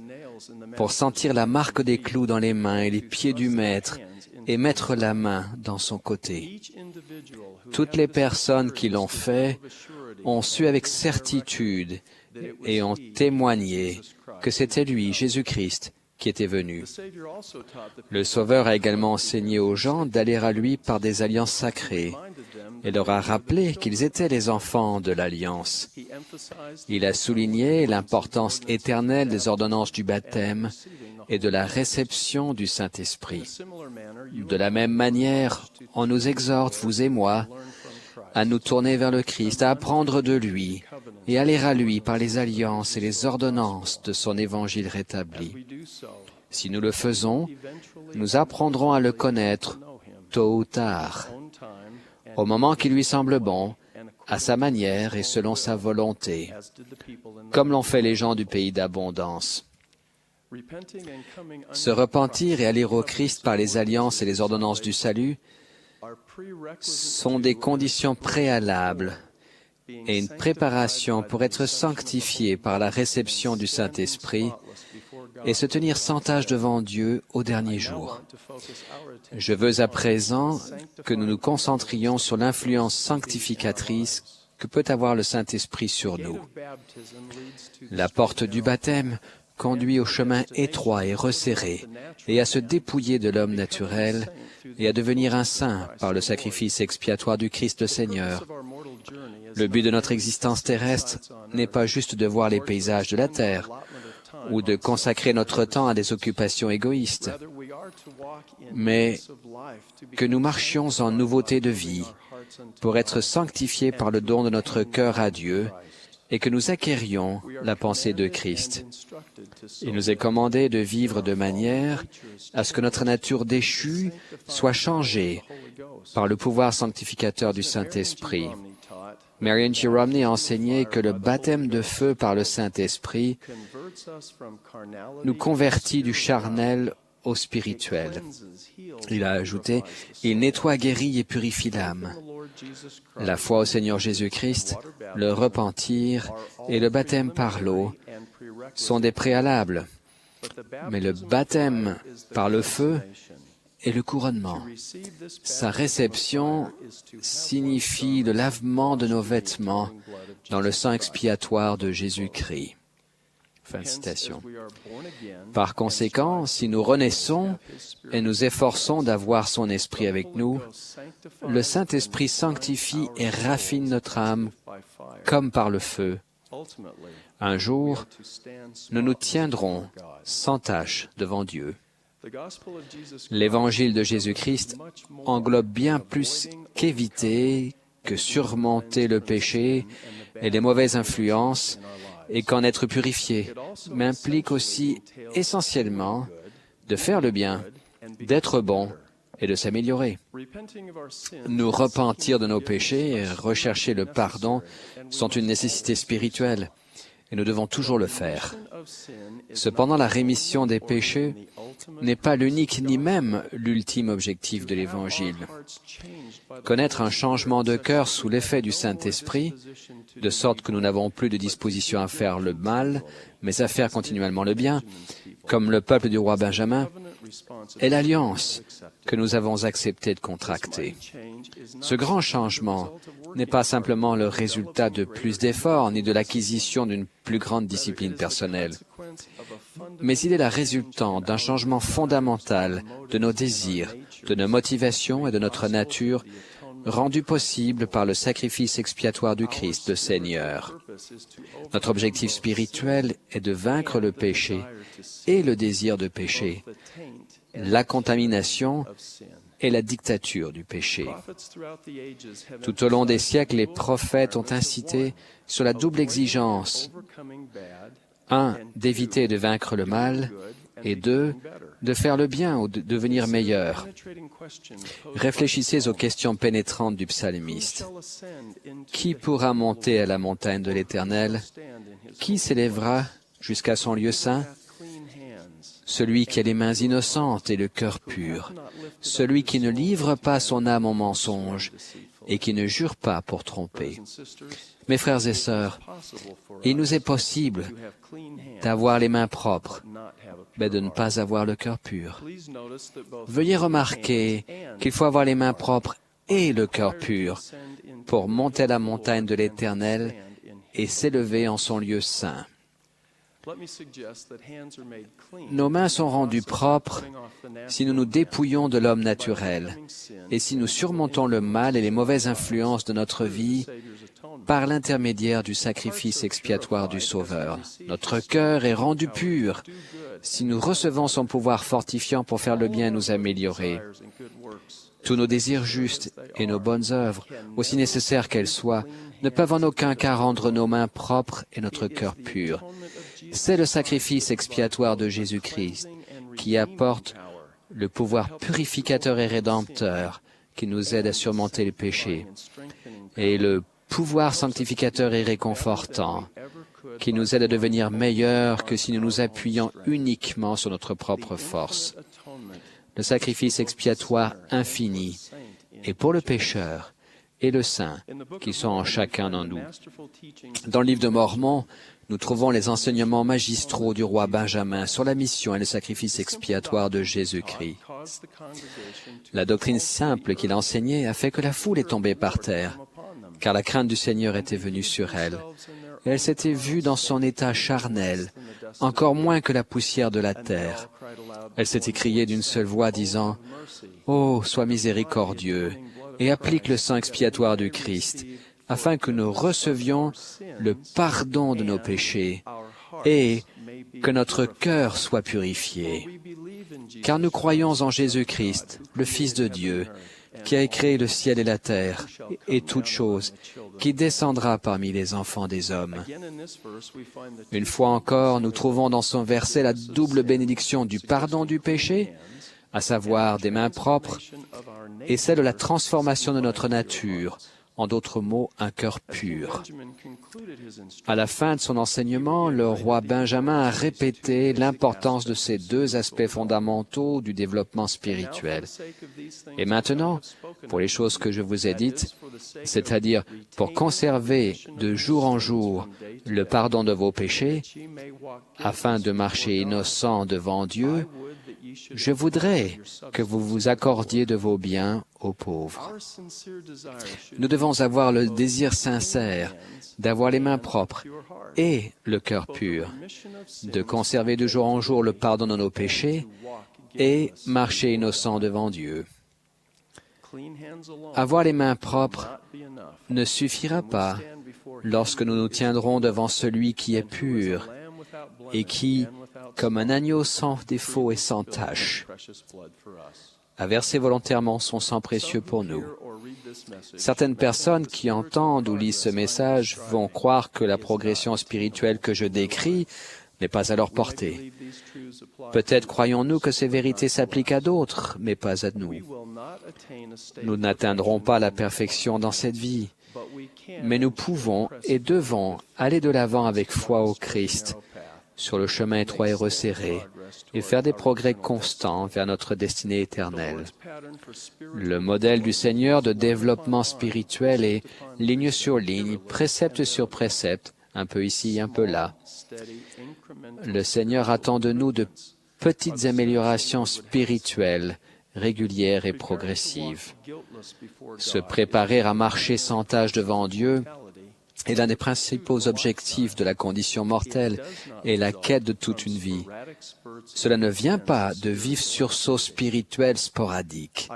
pour sentir la marque des clous dans les mains et les pieds du Maître et mettre la main dans son côté. Toutes les personnes qui l'ont fait ont su avec certitude et ont témoigné que c'était lui, Jésus-Christ, qui était venu. Le Sauveur a également enseigné aux gens d'aller à lui par des alliances sacrées et leur a rappelé qu'ils étaient les enfants de l'alliance. Il a souligné l'importance éternelle des ordonnances du baptême et de la réception du Saint-Esprit. De la même manière, on nous exhorte, vous et moi, à nous tourner vers le Christ, à apprendre de lui et aller à lui par les alliances et les ordonnances de son évangile rétabli. Si nous le faisons, nous apprendrons à le connaître tôt ou tard, au moment qui lui semble bon, à sa manière et selon sa volonté, comme l'ont fait les gens du pays d'abondance. Se repentir et aller au Christ par les alliances et les ordonnances du salut sont des conditions préalables et une préparation pour être sanctifié par la réception du Saint-Esprit et se tenir sans tache devant Dieu au dernier jour. Je veux à présent que nous nous concentrions sur l'influence sanctificatrice que peut avoir le Saint-Esprit sur nous. La porte du baptême conduit au chemin étroit et resserré et à se dépouiller de l'homme naturel et à devenir un saint par le sacrifice expiatoire du Christ le Seigneur. Le but de notre existence terrestre n'est pas juste de voir les paysages de la terre ou de consacrer notre temps à des occupations égoïstes, mais que nous marchions en nouveauté de vie pour être sanctifiés par le don de notre cœur à Dieu et que nous acquérions la pensée de Christ. Il nous est commandé de vivre de manière à ce que notre nature déchue soit changée par le pouvoir sanctificateur du Saint-Esprit. Marion G. Romney a enseigné que le baptême de feu par le Saint-Esprit nous convertit du charnel au spirituel. Il a ajouté, « Il nettoie, guérit et purifie l'âme. » La foi au Seigneur Jésus-Christ, le repentir et le baptême par l'eau sont des préalables, mais le baptême par le feu est le couronnement. Sa réception signifie le lavement de nos vêtements dans le sang expiatoire de Jésus-Christ. Fin de citation. Par conséquent, si nous renaissons et nous efforçons d'avoir son esprit avec nous, le Saint-Esprit sanctifie et raffine notre âme comme par le feu. Un jour, nous nous tiendrons sans tache devant Dieu. L'Évangile de Jésus-Christ englobe bien plus qu'éviter, que surmonter le péché et les mauvaises influences et qu'en être purifié, mais implique aussi essentiellement de faire le bien, d'être bon et de s'améliorer. Nous repentir de nos péchés et rechercher le pardon sont une nécessité spirituelle et nous devons toujours le faire. Cependant, la rémission des péchés n'est pas l'unique ni même l'ultime objectif de l'Évangile. Connaître un changement de cœur sous l'effet du Saint-Esprit, de sorte que nous n'avons plus de disposition à faire le mal, mais à faire continuellement le bien, comme le peuple du roi Benjamin, est l'alliance que nous avons accepté de contracter. Ce grand changement n'est pas simplement le résultat de plus d'efforts ni de l'acquisition d'une plus grande discipline personnelle, mais il est la résultante d'un changement fondamental de nos désirs, de nos motivations et de notre nature, rendu possible par le sacrifice expiatoire du Christ, le Seigneur. Notre objectif spirituel est de vaincre le péché et le désir de péché, la contamination et la dictature du péché. Tout au long des siècles, les prophètes ont incité sur la double exigence, 1, d'éviter et de vaincre le mal, et 2, de faire le bien ou de devenir meilleur. Réfléchissez aux questions pénétrantes du psalmiste. Qui pourra monter à la montagne de l'Éternel? Qui s'élèvera jusqu'à son lieu saint? Celui qui a les mains innocentes et le cœur pur, celui qui ne livre pas son âme au mensonge et qui ne jure pas pour tromper. Mes frères et sœurs, il nous est possible d'avoir les mains propres, mais de ne pas avoir le cœur pur. Veuillez remarquer qu'il faut avoir les mains propres et le cœur pur pour monter la montagne de l'Éternel et s'élever en son lieu saint. Nos mains sont rendues propres si nous nous dépouillons de l'homme naturel et si nous surmontons le mal et les mauvaises influences de notre vie par l'intermédiaire du sacrifice expiatoire du Sauveur. Notre cœur est rendu pur si nous recevons son pouvoir fortifiant pour faire le bien et nous améliorer. Tous nos désirs justes et nos bonnes œuvres, aussi nécessaires qu'elles soient, ne peuvent en aucun cas rendre nos mains propres et notre cœur pur. C'est le sacrifice expiatoire de Jésus-Christ qui apporte le pouvoir purificateur et rédempteur qui nous aide à surmonter les péchés et le pouvoir sanctificateur et réconfortant qui nous aide à devenir meilleurs que si nous nous appuyions uniquement sur notre propre force. Le sacrifice expiatoire infini est pour le pécheur et le saint qui sont en chacun d'en nous. Dans le livre de Mormon, nous trouvons les enseignements magistraux du roi Benjamin sur la mission et le sacrifice expiatoire de Jésus-Christ. La doctrine simple qu'il enseignait a fait que la foule est tombée par terre, car la crainte du Seigneur était venue sur elle. Et elle s'était vue dans son état charnel, encore moins que la poussière de la terre. Elle s'était criée d'une seule voix, disant « Oh, sois miséricordieux et applique le sang expiatoire du Christ, afin que nous recevions le pardon de nos péchés et que notre cœur soit purifié. Car nous croyons en Jésus-Christ, le Fils de Dieu, qui a créé le ciel et la terre et toutes choses, qui descendra parmi les enfants des hommes. Une fois encore, nous trouvons dans son verset la double bénédiction du pardon du péché, à savoir des mains propres, et celle de la transformation de notre nature, en d'autres mots, un cœur pur. À la fin de son enseignement, le roi Benjamin a répété l'importance de ces deux aspects fondamentaux du développement spirituel. Et maintenant, pour les choses que je vous ai dites, c'est-à-dire pour conserver de jour en jour le pardon de vos péchés, afin de marcher innocent devant Dieu, je voudrais que vous vous accordiez de vos biens aux pauvres. Nous devons avoir le désir sincère d'avoir les mains propres et le cœur pur, de conserver de jour en jour le pardon de nos péchés et marcher innocent devant Dieu. Avoir les mains propres ne suffira pas lorsque nous nous tiendrons devant celui qui est pur et qui, comme un agneau sans défaut et sans tache, a versé volontairement son sang précieux pour nous. Certaines personnes qui entendent ou lisent ce message vont croire que la progression spirituelle que je décris n'est pas à leur portée. Peut-être croyons-nous que ces vérités s'appliquent à d'autres, mais pas à nous. Nous n'atteindrons pas la perfection dans cette vie, mais nous pouvons et devons aller de l'avant avec foi au Christ, sur le chemin étroit et resserré, et faire des progrès constants vers notre destinée éternelle. Le modèle du Seigneur de développement spirituel est ligne sur ligne, précepte sur précepte, un peu ici, un peu là. Le Seigneur attend de nous de petites améliorations spirituelles, régulières et progressives. Se préparer à marcher sans tâche devant Dieu est l'un des principaux objectifs de la condition mortelle et la quête de toute une vie. Cela ne vient pas de vifs sursauts spirituels sporadiques.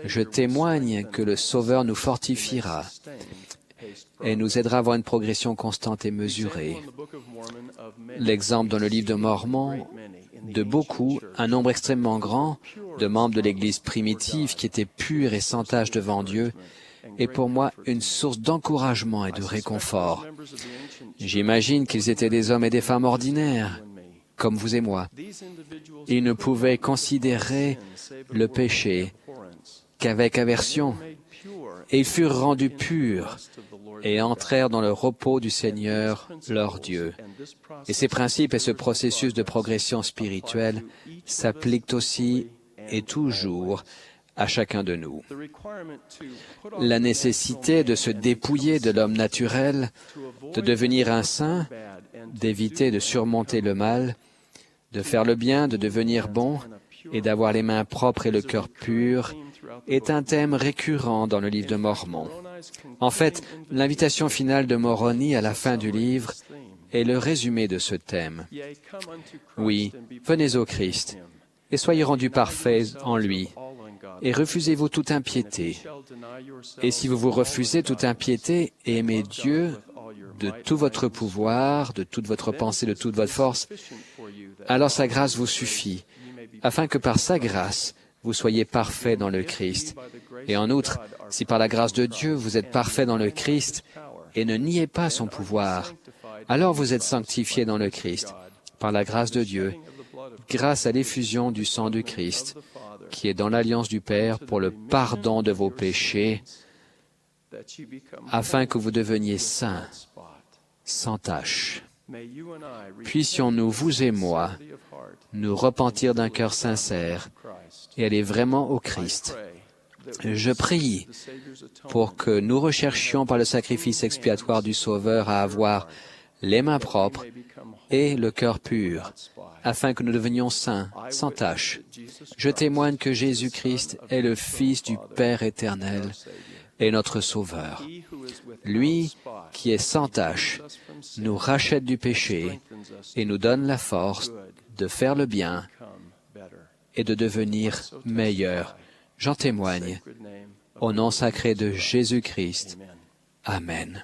Je témoigne que le Sauveur nous fortifiera et nous aidera à avoir une progression constante et mesurée. L'exemple dans le livre de Mormon de beaucoup, un nombre extrêmement grand, de membres de l'Église primitive qui étaient purs et sans tache devant Dieu, est pour moi une source d'encouragement et de réconfort. J'imagine qu'ils étaient des hommes et des femmes ordinaires, comme vous et moi. Ils ne pouvaient considérer le péché qu'avec aversion, et ils furent rendus purs et entrèrent dans le repos du Seigneur, leur Dieu. Et ces principes et ce processus de progression spirituelle s'appliquent aussi et toujours à chacun de nous. La nécessité de se dépouiller de l'homme naturel, de devenir un saint, d'éviter de surmonter le mal, de faire le bien, de devenir bon et d'avoir les mains propres et le cœur pur est un thème récurrent dans le livre de Mormon. En fait, l'invitation finale de Moroni à la fin du livre est le résumé de ce thème. Oui, venez au Christ et soyez rendus parfaits en lui, et refusez-vous toute impiété. Et si vous vous refusez toute impiété et aimez Dieu de tout votre pouvoir, de toute votre pensée, de toute votre force, alors sa grâce vous suffit, afin que par sa grâce, vous soyez parfaits dans le Christ. Et en outre, si par la grâce de Dieu vous êtes parfaits dans le Christ et ne niez pas son pouvoir, alors vous êtes sanctifiés dans le Christ, par la grâce de Dieu, grâce à l'effusion du sang du Christ, qui est dans l'alliance du Père pour le pardon de vos péchés, afin que vous deveniez saints, sans tache. Puissions-nous, vous et moi, nous repentir d'un cœur sincère et aller vraiment au Christ. Je prie pour que nous recherchions par le sacrifice expiatoire du Sauveur à avoir les mains propres et le cœur pur, afin que nous devenions saints, sans tache. Je témoigne que Jésus-Christ est le Fils du Père éternel et notre Sauveur. Lui, qui est sans tache, nous rachète du péché et nous donne la force de faire le bien et de devenir meilleurs. J'en témoigne. Au nom sacré de Jésus-Christ. Amen.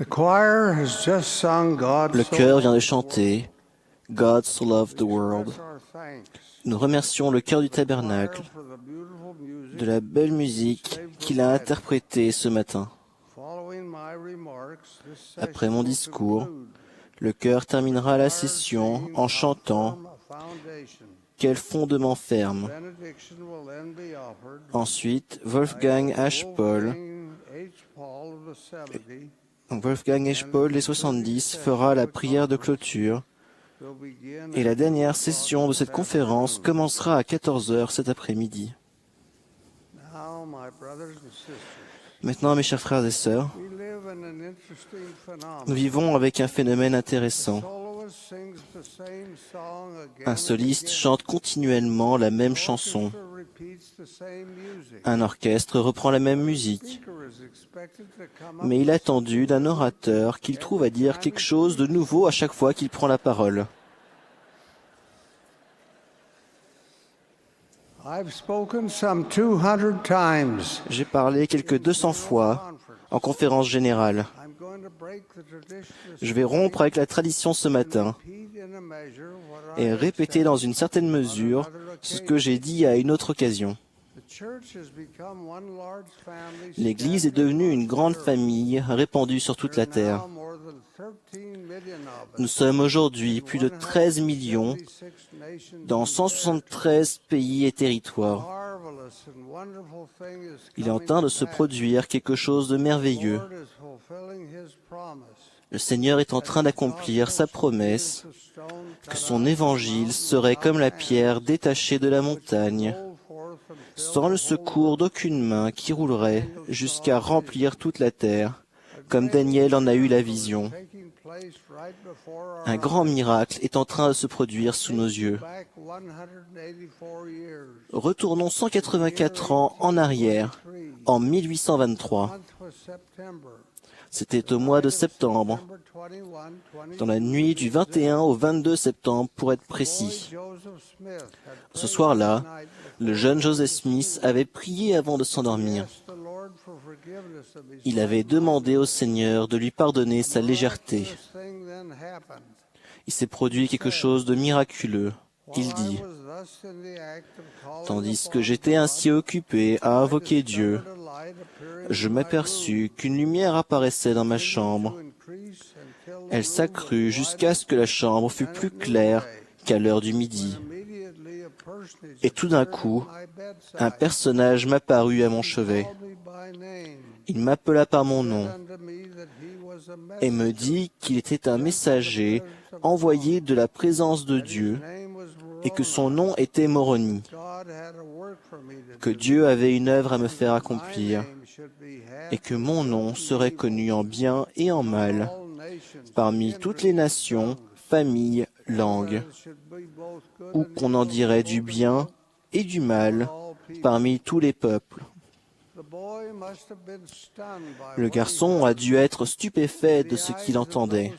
Le chœur vient de chanter « God so loved the world ». Nous remercions le chœur du tabernacle de la belle musique qu'il a interprétée ce matin. Après mon discours, le chœur terminera la session en chantant « Quel fondement ferme ». Ensuite, Wolfgang H. Paul des 70 fera la prière de clôture Et la dernière session de cette conférence commencera à 14 heures cet après-midi. Maintenant, mes chers frères et sœurs, nous vivons avec un phénomène intéressant. Un soliste chante continuellement la même chanson. Un orchestre reprend la même musique. Mais il est attendu d'un orateur qu'il trouve à dire quelque chose de nouveau à chaque fois qu'il prend la parole. J'ai parlé quelques 200 fois en conférence générale. Je vais rompre avec la tradition ce matin et répéter dans une certaine mesure ce que j'ai dit à une autre occasion. L'Église est devenue une grande famille répandue sur toute la terre. Nous sommes aujourd'hui plus de 13 millions dans 173 pays et territoires. Il est en train de se produire quelque chose de merveilleux. Le Seigneur est en train d'accomplir sa promesse que son évangile serait comme la pierre détachée de la montagne, sans le secours d'aucune main qui roulerait jusqu'à remplir toute la terre, comme Daniel en a eu la vision. Un grand miracle est en train de se produire sous nos yeux. Retournons 184 ans en arrière, en 1823. C'était au mois de septembre, dans la nuit du 21 au 22 septembre pour être précis. Ce soir-là, le jeune Joseph Smith avait prié avant de s'endormir. Il avait demandé au Seigneur de lui pardonner sa légèreté. Il s'est produit quelque chose de miraculeux. Il dit, « Tandis que j'étais ainsi occupé à invoquer Dieu, je m'aperçus qu'une lumière apparaissait dans ma chambre. Elle s'accrut jusqu'à ce que la chambre fût plus claire qu'à l'heure du midi. Et tout d'un coup, un personnage m'apparut à mon chevet. Il m'appela par mon nom et me dit qu'il était un messager envoyé de la présence de Dieu et que son nom était Moroni, que Dieu avait une œuvre à me faire accomplir et que mon nom serait connu en bien et en mal parmi toutes les nations, familles, langues, ou qu'on en dirait du bien et du mal parmi tous les peuples. Le garçon a dû être stupéfait de ce qu'il entendait.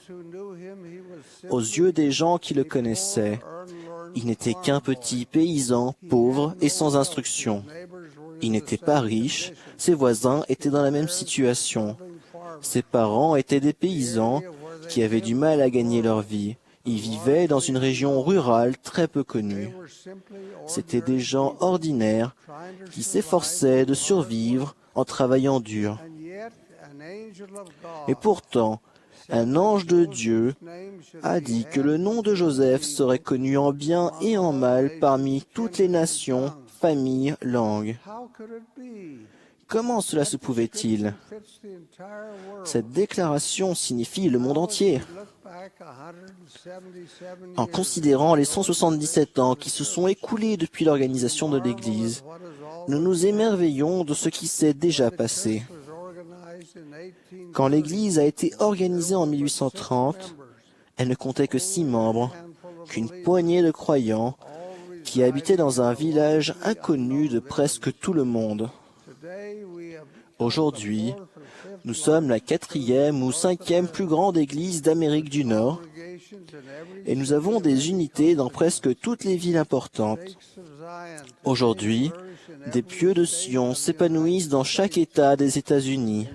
Aux yeux des gens qui le connaissaient, il n'était qu'un petit paysan pauvre et sans instruction. Il n'était pas riche, ses voisins étaient dans la même situation. Ses parents étaient des paysans qui avaient du mal à gagner leur vie. Ils vivaient dans une région rurale très peu connue. C'étaient des gens ordinaires qui s'efforçaient de survivre en travaillant dur. Et pourtant, un ange de Dieu a dit que le nom de Joseph serait connu en bien et en mal parmi toutes les nations, familles, langues. Comment cela se pouvait-il? Cette déclaration signifie le monde entier. En considérant les 177 ans qui se sont écoulés depuis l'organisation de l'Église, nous nous émerveillons de ce qui s'est déjà passé. Quand l'Église a été organisée en 1830, elle ne comptait que 6 membres, qu'une poignée de croyants qui habitaient dans un village inconnu de presque tout le monde. Aujourd'hui, nous sommes la 4e ou 5e plus grande église d'Amérique du Nord et nous avons des unités dans presque toutes les villes importantes. Aujourd'hui, des pieux de Sion s'épanouissent dans chaque État des États-Unis,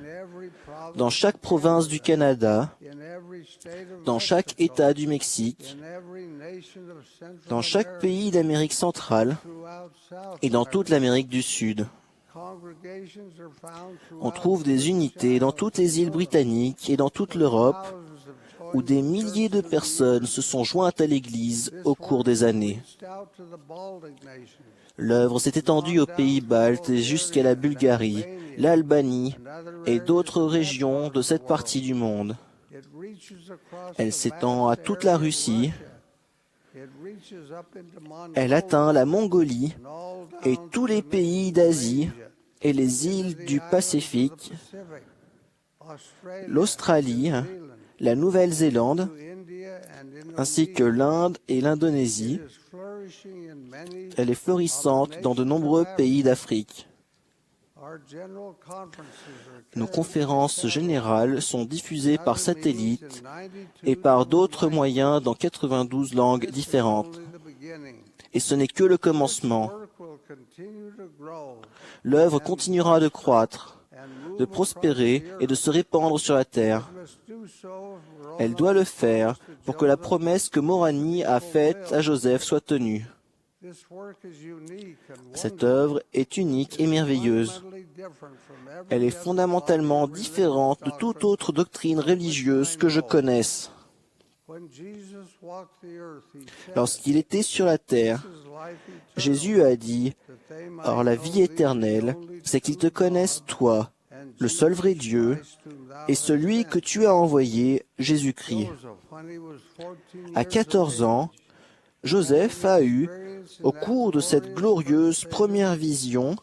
dans chaque province du Canada, dans chaque État du Mexique, dans chaque pays d'Amérique centrale et dans toute l'Amérique du Sud. On trouve des unités dans toutes les îles britanniques et dans toute l'Europe où des milliers de personnes se sont jointes à l'Église au cours des années. L'œuvre s'est étendue aux pays baltes et jusqu'à la Bulgarie, l'Albanie et d'autres régions de cette partie du monde. Elle s'étend à toute la Russie, Elle atteint la Mongolie et tous les pays d'Asie et les îles du Pacifique, l'Australie, la Nouvelle-Zélande, ainsi que l'Inde et l'Indonésie. Elle est florissante dans de nombreux pays d'Afrique. Nos conférences générales sont diffusées par satellite et par d'autres moyens dans 92 langues différentes. Et ce n'est que le commencement. L'œuvre continuera de croître, de prospérer et de se répandre sur la terre. Elle doit le faire pour que la promesse que Moroni a faite à Joseph soit tenue. Cette œuvre est unique et merveilleuse. Elle est fondamentalement différente de toute autre doctrine religieuse que je connaisse. Lorsqu'il était sur la terre, Jésus a dit, « Or la vie éternelle, c'est qu'ils te connaissent toi, le seul vrai Dieu, et celui que tu as envoyé, Jésus-Christ. » À 14 ans, Joseph a eu, au cours de cette glorieuse première vision,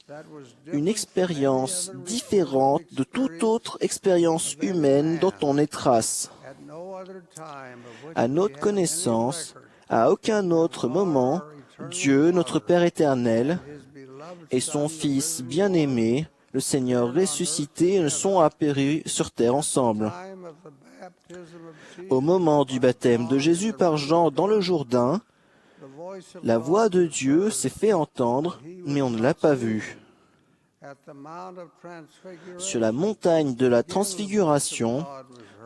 une expérience différente de toute autre expérience humaine dont on ait trace. À notre connaissance, à aucun autre moment, Dieu, notre Père éternel, et son Fils bien-aimé, le Seigneur ressuscité, ne sont apparus sur terre ensemble. Au moment du baptême de Jésus par Jean dans le Jourdain, la voix de Dieu s'est fait entendre, mais on ne l'a pas vue. Sur la montagne de la transfiguration,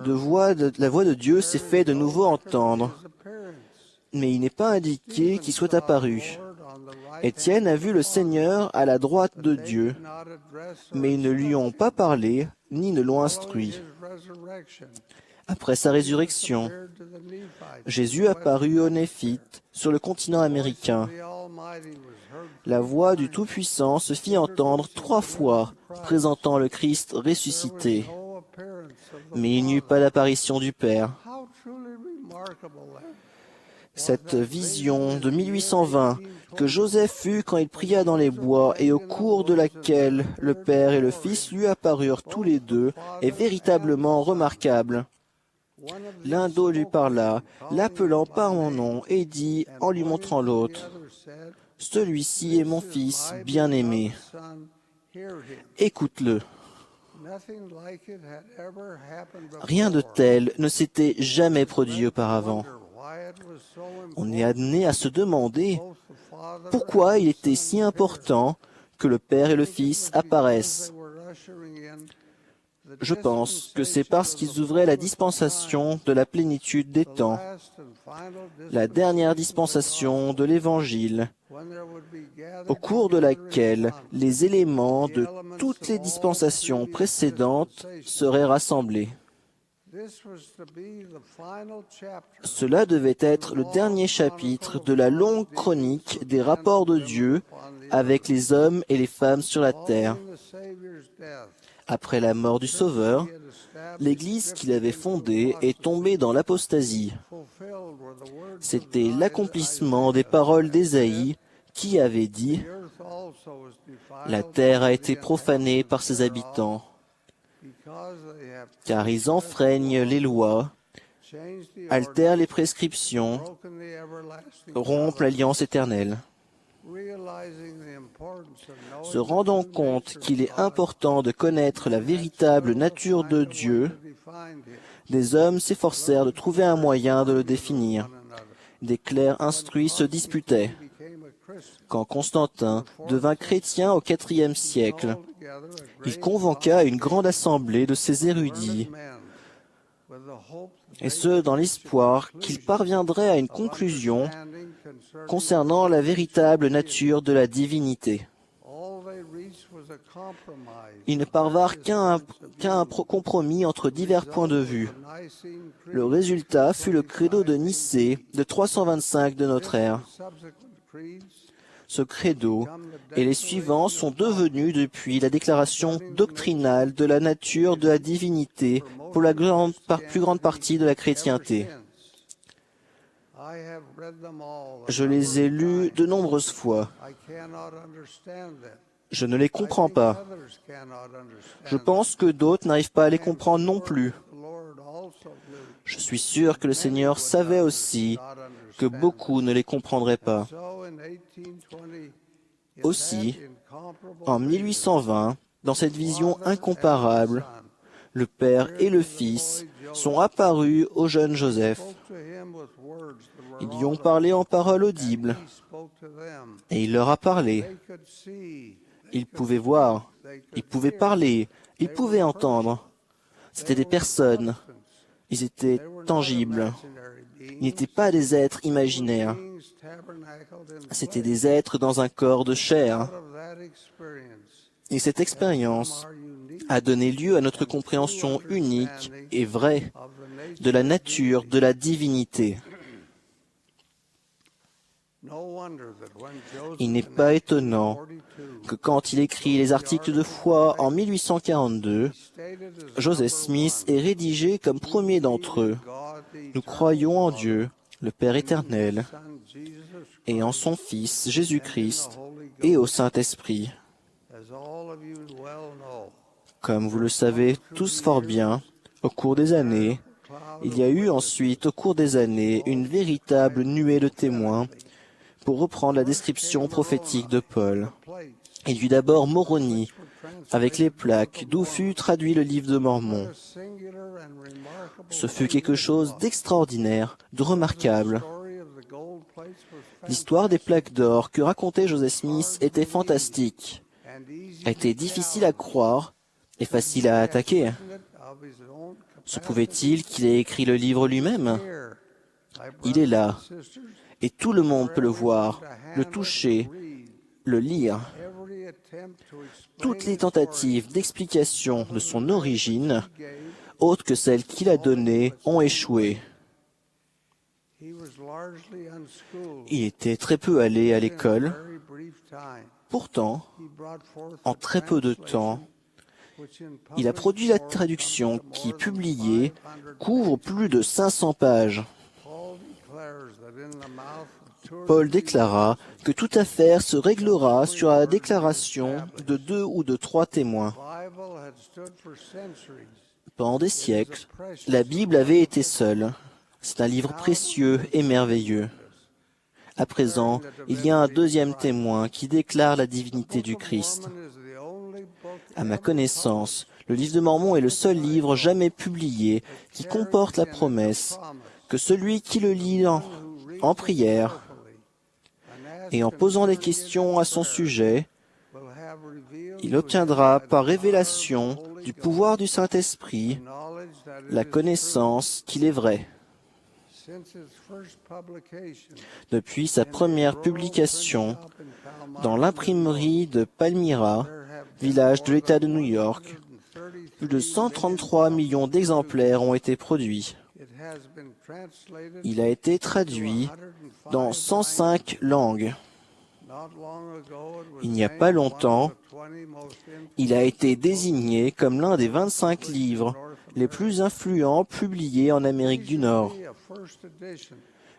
la voix de Dieu s'est fait de nouveau entendre, mais il n'est pas indiqué qu'il soit apparu. Étienne a vu le Seigneur à la droite de Dieu, mais ils ne lui ont pas parlé, ni ne l'ont instruit. Après sa résurrection, Jésus apparut aux Néphites sur le continent américain. La voix du Tout-Puissant se fit entendre 3 fois, présentant le Christ ressuscité. Mais il n'y eut pas d'apparition du Père. Cette vision de 1820 que Joseph eut quand il pria dans les bois et au cours de laquelle le Père et le Fils lui apparurent tous les deux est véritablement remarquable. L'un d'eux lui parla, l'appelant par mon nom, et dit, en lui montrant l'autre, « Celui-ci est mon Fils bien-aimé. Écoute-le. » Rien de tel ne s'était jamais produit auparavant. On est amené à se demander pourquoi il était si important que le Père et le Fils apparaissent. Je pense que c'est parce qu'ils ouvraient la dispensation de la plénitude des temps, la dernière dispensation de l'Évangile, au cours de laquelle les éléments de toutes les dispensations précédentes seraient rassemblés. Cela devait être le dernier chapitre de la longue chronique des rapports de Dieu avec les hommes et les femmes sur la terre. Après la mort du Sauveur, l'Église qu'il avait fondée est tombée dans l'apostasie. C'était l'accomplissement des paroles d'Ésaïe qui avait dit « La terre a été profanée par ses habitants, car ils enfreignent les lois, altèrent les prescriptions, rompent l'alliance éternelle. » Se rendant compte qu'il est important de connaître la véritable nature de Dieu, des hommes s'efforcèrent de trouver un moyen de le définir. Des clercs instruits se disputaient. Quand Constantin devint chrétien au IVe siècle, il convoqua une grande assemblée de ses érudits, et ce dans l'espoir qu'ils parviendraient à une conclusion concernant la véritable nature de la divinité. Ils ne parvinrent qu'à un compromis entre divers points de vue. Le résultat fut le credo de Nicée de 325 de notre ère. Ce credo et les suivants sont devenus depuis la déclaration doctrinale de la nature de la divinité pour la plus grande partie de la chrétienté. Je les ai lus de nombreuses fois. Je ne les comprends pas. Je pense que d'autres n'arrivent pas à les comprendre non plus. Je suis sûr que le Seigneur savait aussi que beaucoup ne les comprendraient pas. Aussi, en 1820, dans cette vision incomparable, le Père et le Fils sont apparus au jeune Joseph. Ils lui ont parlé en paroles audibles, et il leur a parlé. Ils pouvaient voir, ils pouvaient parler, ils pouvaient entendre. C'étaient des personnes, ils étaient tangibles. Ils n'étaient pas des êtres imaginaires. C'étaient des êtres dans un corps de chair. Et cette expérience a donné lieu à notre compréhension unique et vraie de la nature de la divinité. Il n'est pas étonnant que quand il écrit les articles de foi en 1842, Joseph Smith ait rédigé comme premier d'entre eux « Nous croyons en Dieu, le Père éternel, et en son Fils Jésus-Christ, et au Saint-Esprit. » Comme vous le savez tous fort bien, au cours des années, il y a eu ensuite, au cours des années, une véritable nuée de témoins pour reprendre la description prophétique de Paul. Il y eut d'abord Moroni, avec les plaques, d'où fut traduit le livre de Mormon. Ce fut quelque chose d'extraordinaire, de remarquable. L'histoire des plaques d'or que racontait Joseph Smith était fantastique, était difficile à croire et facile à attaquer. Se pouvait-il qu'il ait écrit le livre lui-même? Il est là, et tout le monde peut le voir, le toucher, le lire. Toutes les tentatives d'explication de son origine, autres que celles qu'il a données, ont échoué. Il était très peu allé à l'école. Pourtant, en très peu de temps, il a produit la traduction qui, publiée, couvre plus de 500 pages. Paul déclara que toute affaire se réglera sur la déclaration de 2 ou de 3 témoins. Pendant des siècles, la Bible avait été seule. C'est un livre précieux et merveilleux. À présent, il y a un deuxième témoin qui déclare la divinité du Christ. À ma connaissance, le livre de Mormon est le seul livre jamais publié qui comporte la promesse que celui qui le lit en prière et en posant des questions à son sujet, il obtiendra par révélation du pouvoir du Saint-Esprit la connaissance qu'il est vrai. Depuis sa première publication dans l'imprimerie de Palmyra, village de l'État de New York, plus de 133 millions d'exemplaires ont été produits. Il a été traduit dans 105 langues. Il n'y a pas longtemps, il a été désigné comme l'un des 25 livres les plus influents publiés en Amérique du Nord.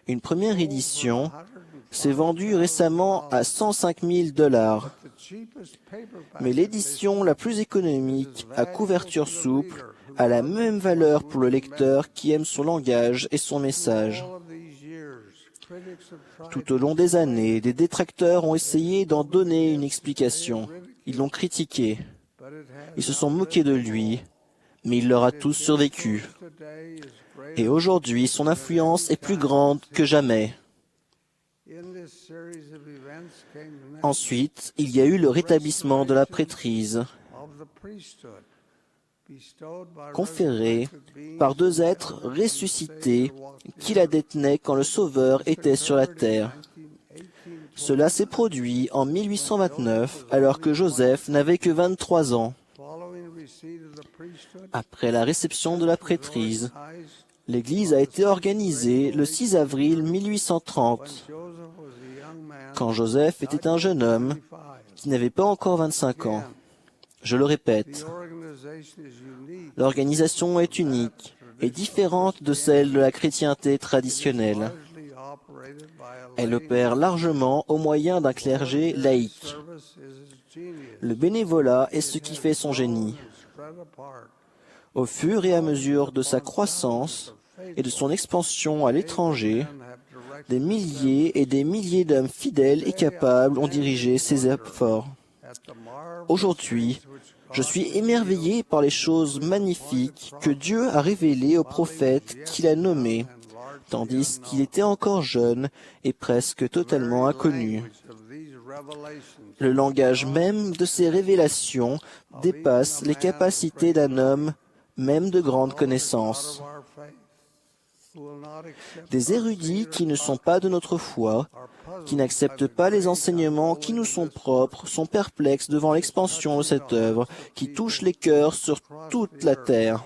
Une première édition s'est vendue récemment à $105 000, mais l'édition la plus économique à couverture souple a la même valeur pour le lecteur qui aime son langage et son message. Tout au long des années, des détracteurs ont essayé d'en donner une explication. Ils l'ont critiqué. Ils se sont moqués de lui, mais il leur a tous survécu. Et aujourd'hui, son influence est plus grande que jamais. Ensuite, il y a eu le rétablissement de la prêtrise, conférée par 2 êtres ressuscités qui la détenaient quand le Sauveur était sur la terre. Cela s'est produit en 1829, alors que Joseph n'avait que 23 ans. Après la réception de la prêtrise, l'Église a été organisée le 6 avril 1830, quand Joseph était un jeune homme qui n'avait pas encore 25 ans. Je le répète, l'organisation est unique et différente de celle de la chrétienté traditionnelle. Elle opère largement au moyen d'un clergé laïque. Le bénévolat est ce qui fait son génie. Au fur et à mesure de sa croissance et de son expansion à l'étranger, des milliers et des milliers d'hommes fidèles et capables ont dirigé ses efforts. Aujourd'hui, je suis émerveillé par les choses magnifiques que Dieu a révélées aux prophètes qu'il a nommés, tandis qu'il était encore jeune et presque totalement inconnu. Le langage même de ces révélations dépasse les capacités d'un homme, même de grande connaissance. Des érudits qui ne sont pas de notre foi, qui n'acceptent pas les enseignements qui nous sont propres, sont perplexes devant l'expansion de cette œuvre qui touche les cœurs sur toute la terre.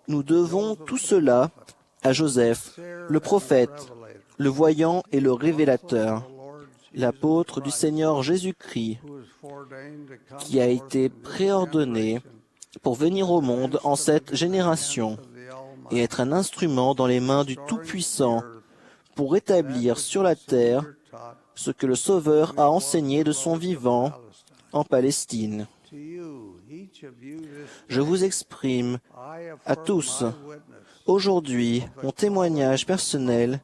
Nous devons tout cela à Joseph, le prophète, le voyant et le révélateur, l'apôtre du Seigneur Jésus-Christ, qui a été préordonné pour venir au monde en cette génération et être un instrument dans les mains du Tout-Puissant pour établir sur la terre ce que le Sauveur a enseigné de son vivant en Palestine. Je vous exprime à tous aujourd'hui mon témoignage personnel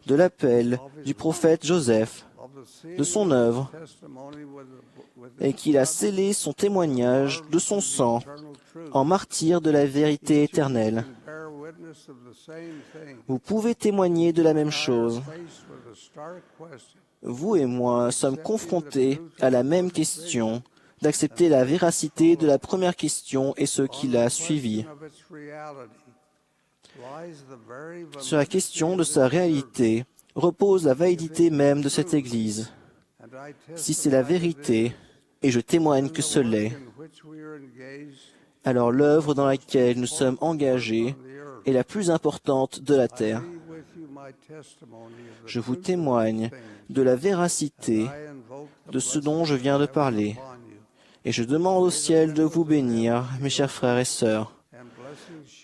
de l'appel du prophète Joseph, de son œuvre, et qu'il a scellé son témoignage de son sang en martyr de la vérité éternelle. Vous pouvez témoigner de la même chose. Vous et moi sommes confrontés à la même question, d'accepter la véracité de la première question et ce qui l'a suivi. Sur la question de sa réalité repose la validité même de cette Église. Si c'est la vérité, et je témoigne que ce l'est, alors l'œuvre dans laquelle nous sommes engagés est la plus importante de la terre. Je vous témoigne de la véracité de ce dont je viens de parler, et je demande au ciel de vous bénir, mes chers frères et sœurs.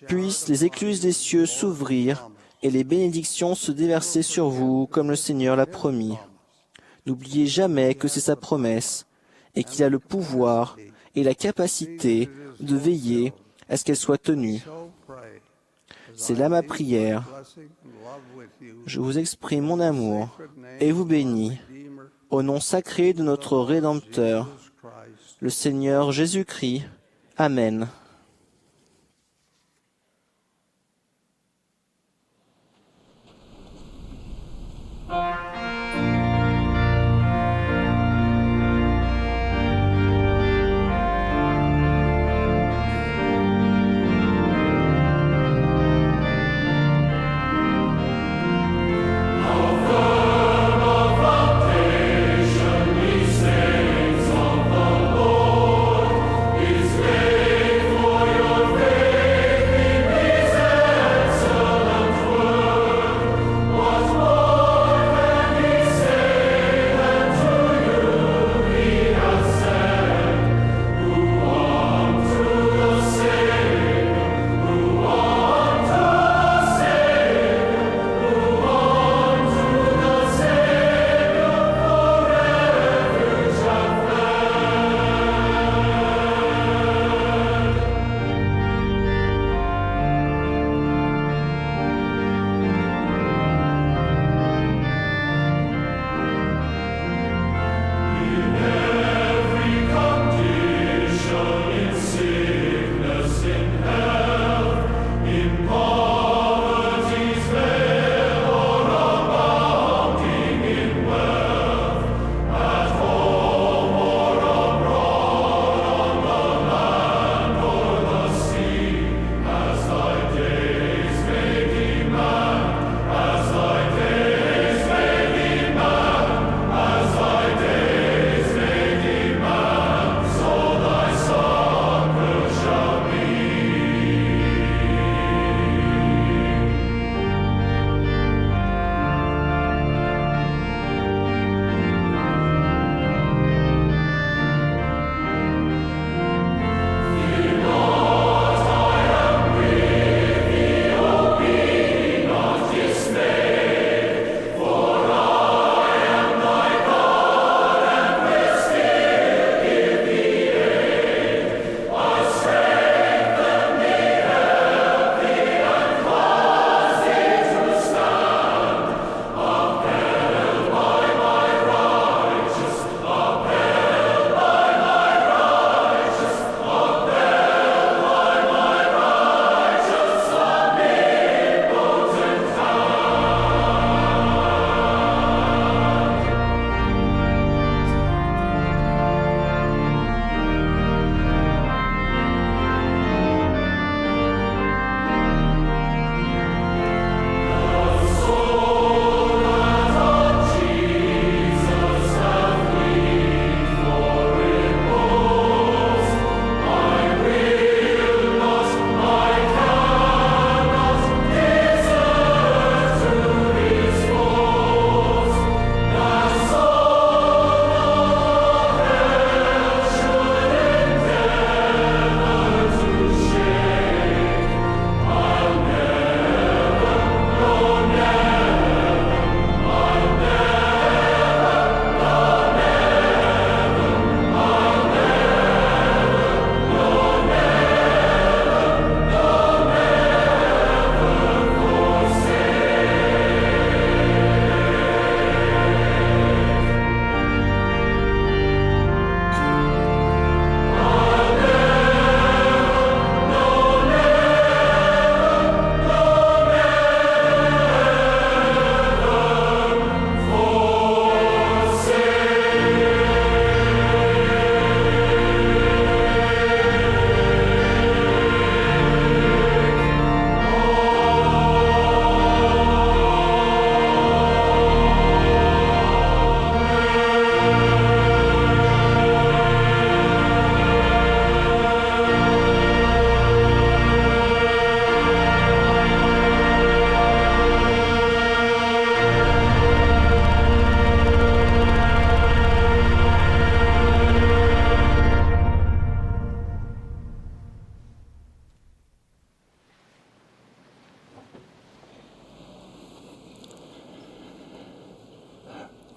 Puissent les écluses des cieux s'ouvrir et les bénédictions se déverser sur vous comme le Seigneur l'a promis. N'oubliez jamais que c'est sa promesse et qu'il a le pouvoir et la capacité de veiller à ce qu'elle soit tenue. C'est là ma prière. Je vous exprime mon amour et vous bénis au nom sacré de notre Rédempteur, le Seigneur Jésus-Christ. Amen. Faithful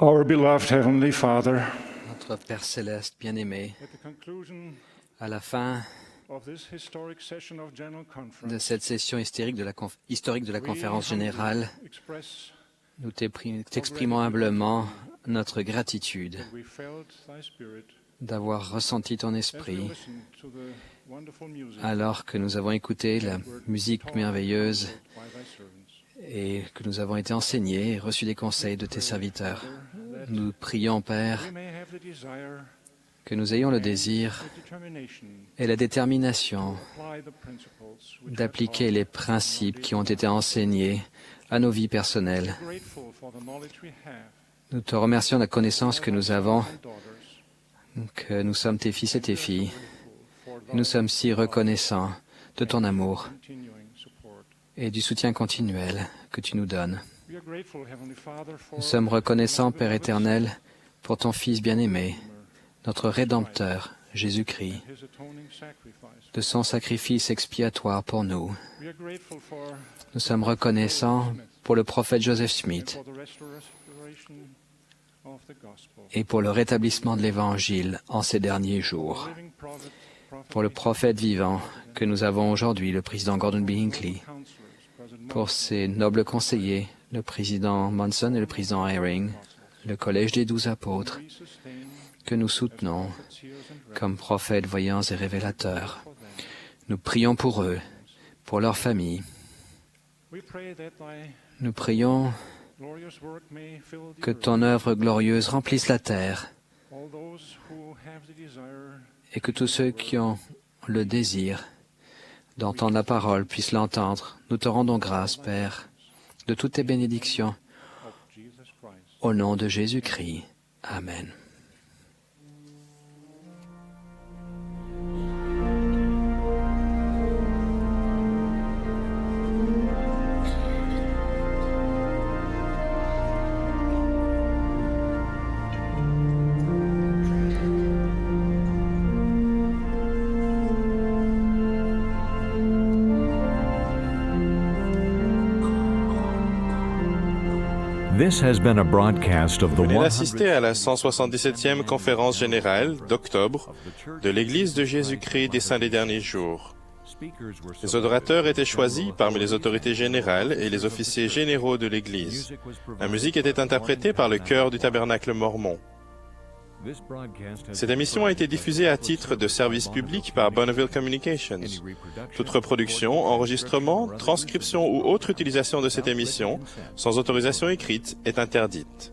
Our beloved Heavenly Father, Notre Père céleste bien-aimé, at the conclusion à la fin of this historic session of General de Conference, cette session historique de la conférence générale, express nous t'exprimons humblement notre gratitude that we felt thy spirit d'avoir ressenti ton as we esprit listened to the wonderful music alors que nous avons écouté la musique merveilleuse by thy servants. et que nous avons été enseignés et reçu des conseils de tes serviteurs. Nous prions, Père, We may have the desire que nous ayons le désir and determination et la détermination to apply the principles which are d'appliquer les principes qui ont été enseignés à nos vies personnelles. grateful for the knowledge we have. Nous te remercions de la connaissance que nous avons, Thy daughters, que nous sommes tes fils et tes filles. for Et nous sommes si reconnaissants de ton amour continuing support. et du soutien continuel que tu nous donnes. We are grateful, Heavenly Father, for Nous sommes reconnaissants, Père éternel, pour ton Fils bien-aimé, notre Rédempteur, Jésus-Christ, his atoning sacrifice. de son sacrifice expiatoire pour nous. We are grateful for Nous sommes reconnaissants pour le prophète Joseph Smith for the restoration of the gospel. et pour le rétablissement de l'Évangile en ces derniers jours. Living prophet, Pour le prophète vivant que nous avons aujourd'hui, le président Gordon B. Hinckley, counselors, President pour ses nobles conseillers, le président Monson et le président Eyring, le Collège des 12 apôtres, we sustain que nous soutenons seers and comme prophètes voyants et révélateurs. Nous prions pour eux, pour leurs familles. we pray that thy Nous prions glorious work may fill the que earth. ton œuvre glorieuse remplisse la terre All those who have the desire et que tous ceux qui ont le désir d'entendre la parole puissent l'entendre. Nous te rendons grâce, Père, de toutes tes bénédictions. of Jesus Christ. Au nom de Jésus-Christ. Amen. This has been a broadcast of the Vous venez d'assister à la 177e conférence générale d'octobre de l'Église de Jésus-Christ des Saints des Derniers Jours. Les orateurs étaient choisis parmi les autorités générales et les officiers généraux de l'Église. La musique était interprétée par le chœur du Tabernacle mormon. Cette émission a été diffusée à titre de service public par Bonneville Communications. Toute reproduction, enregistrement, transcription ou autre utilisation de cette émission, sans autorisation écrite, est interdite.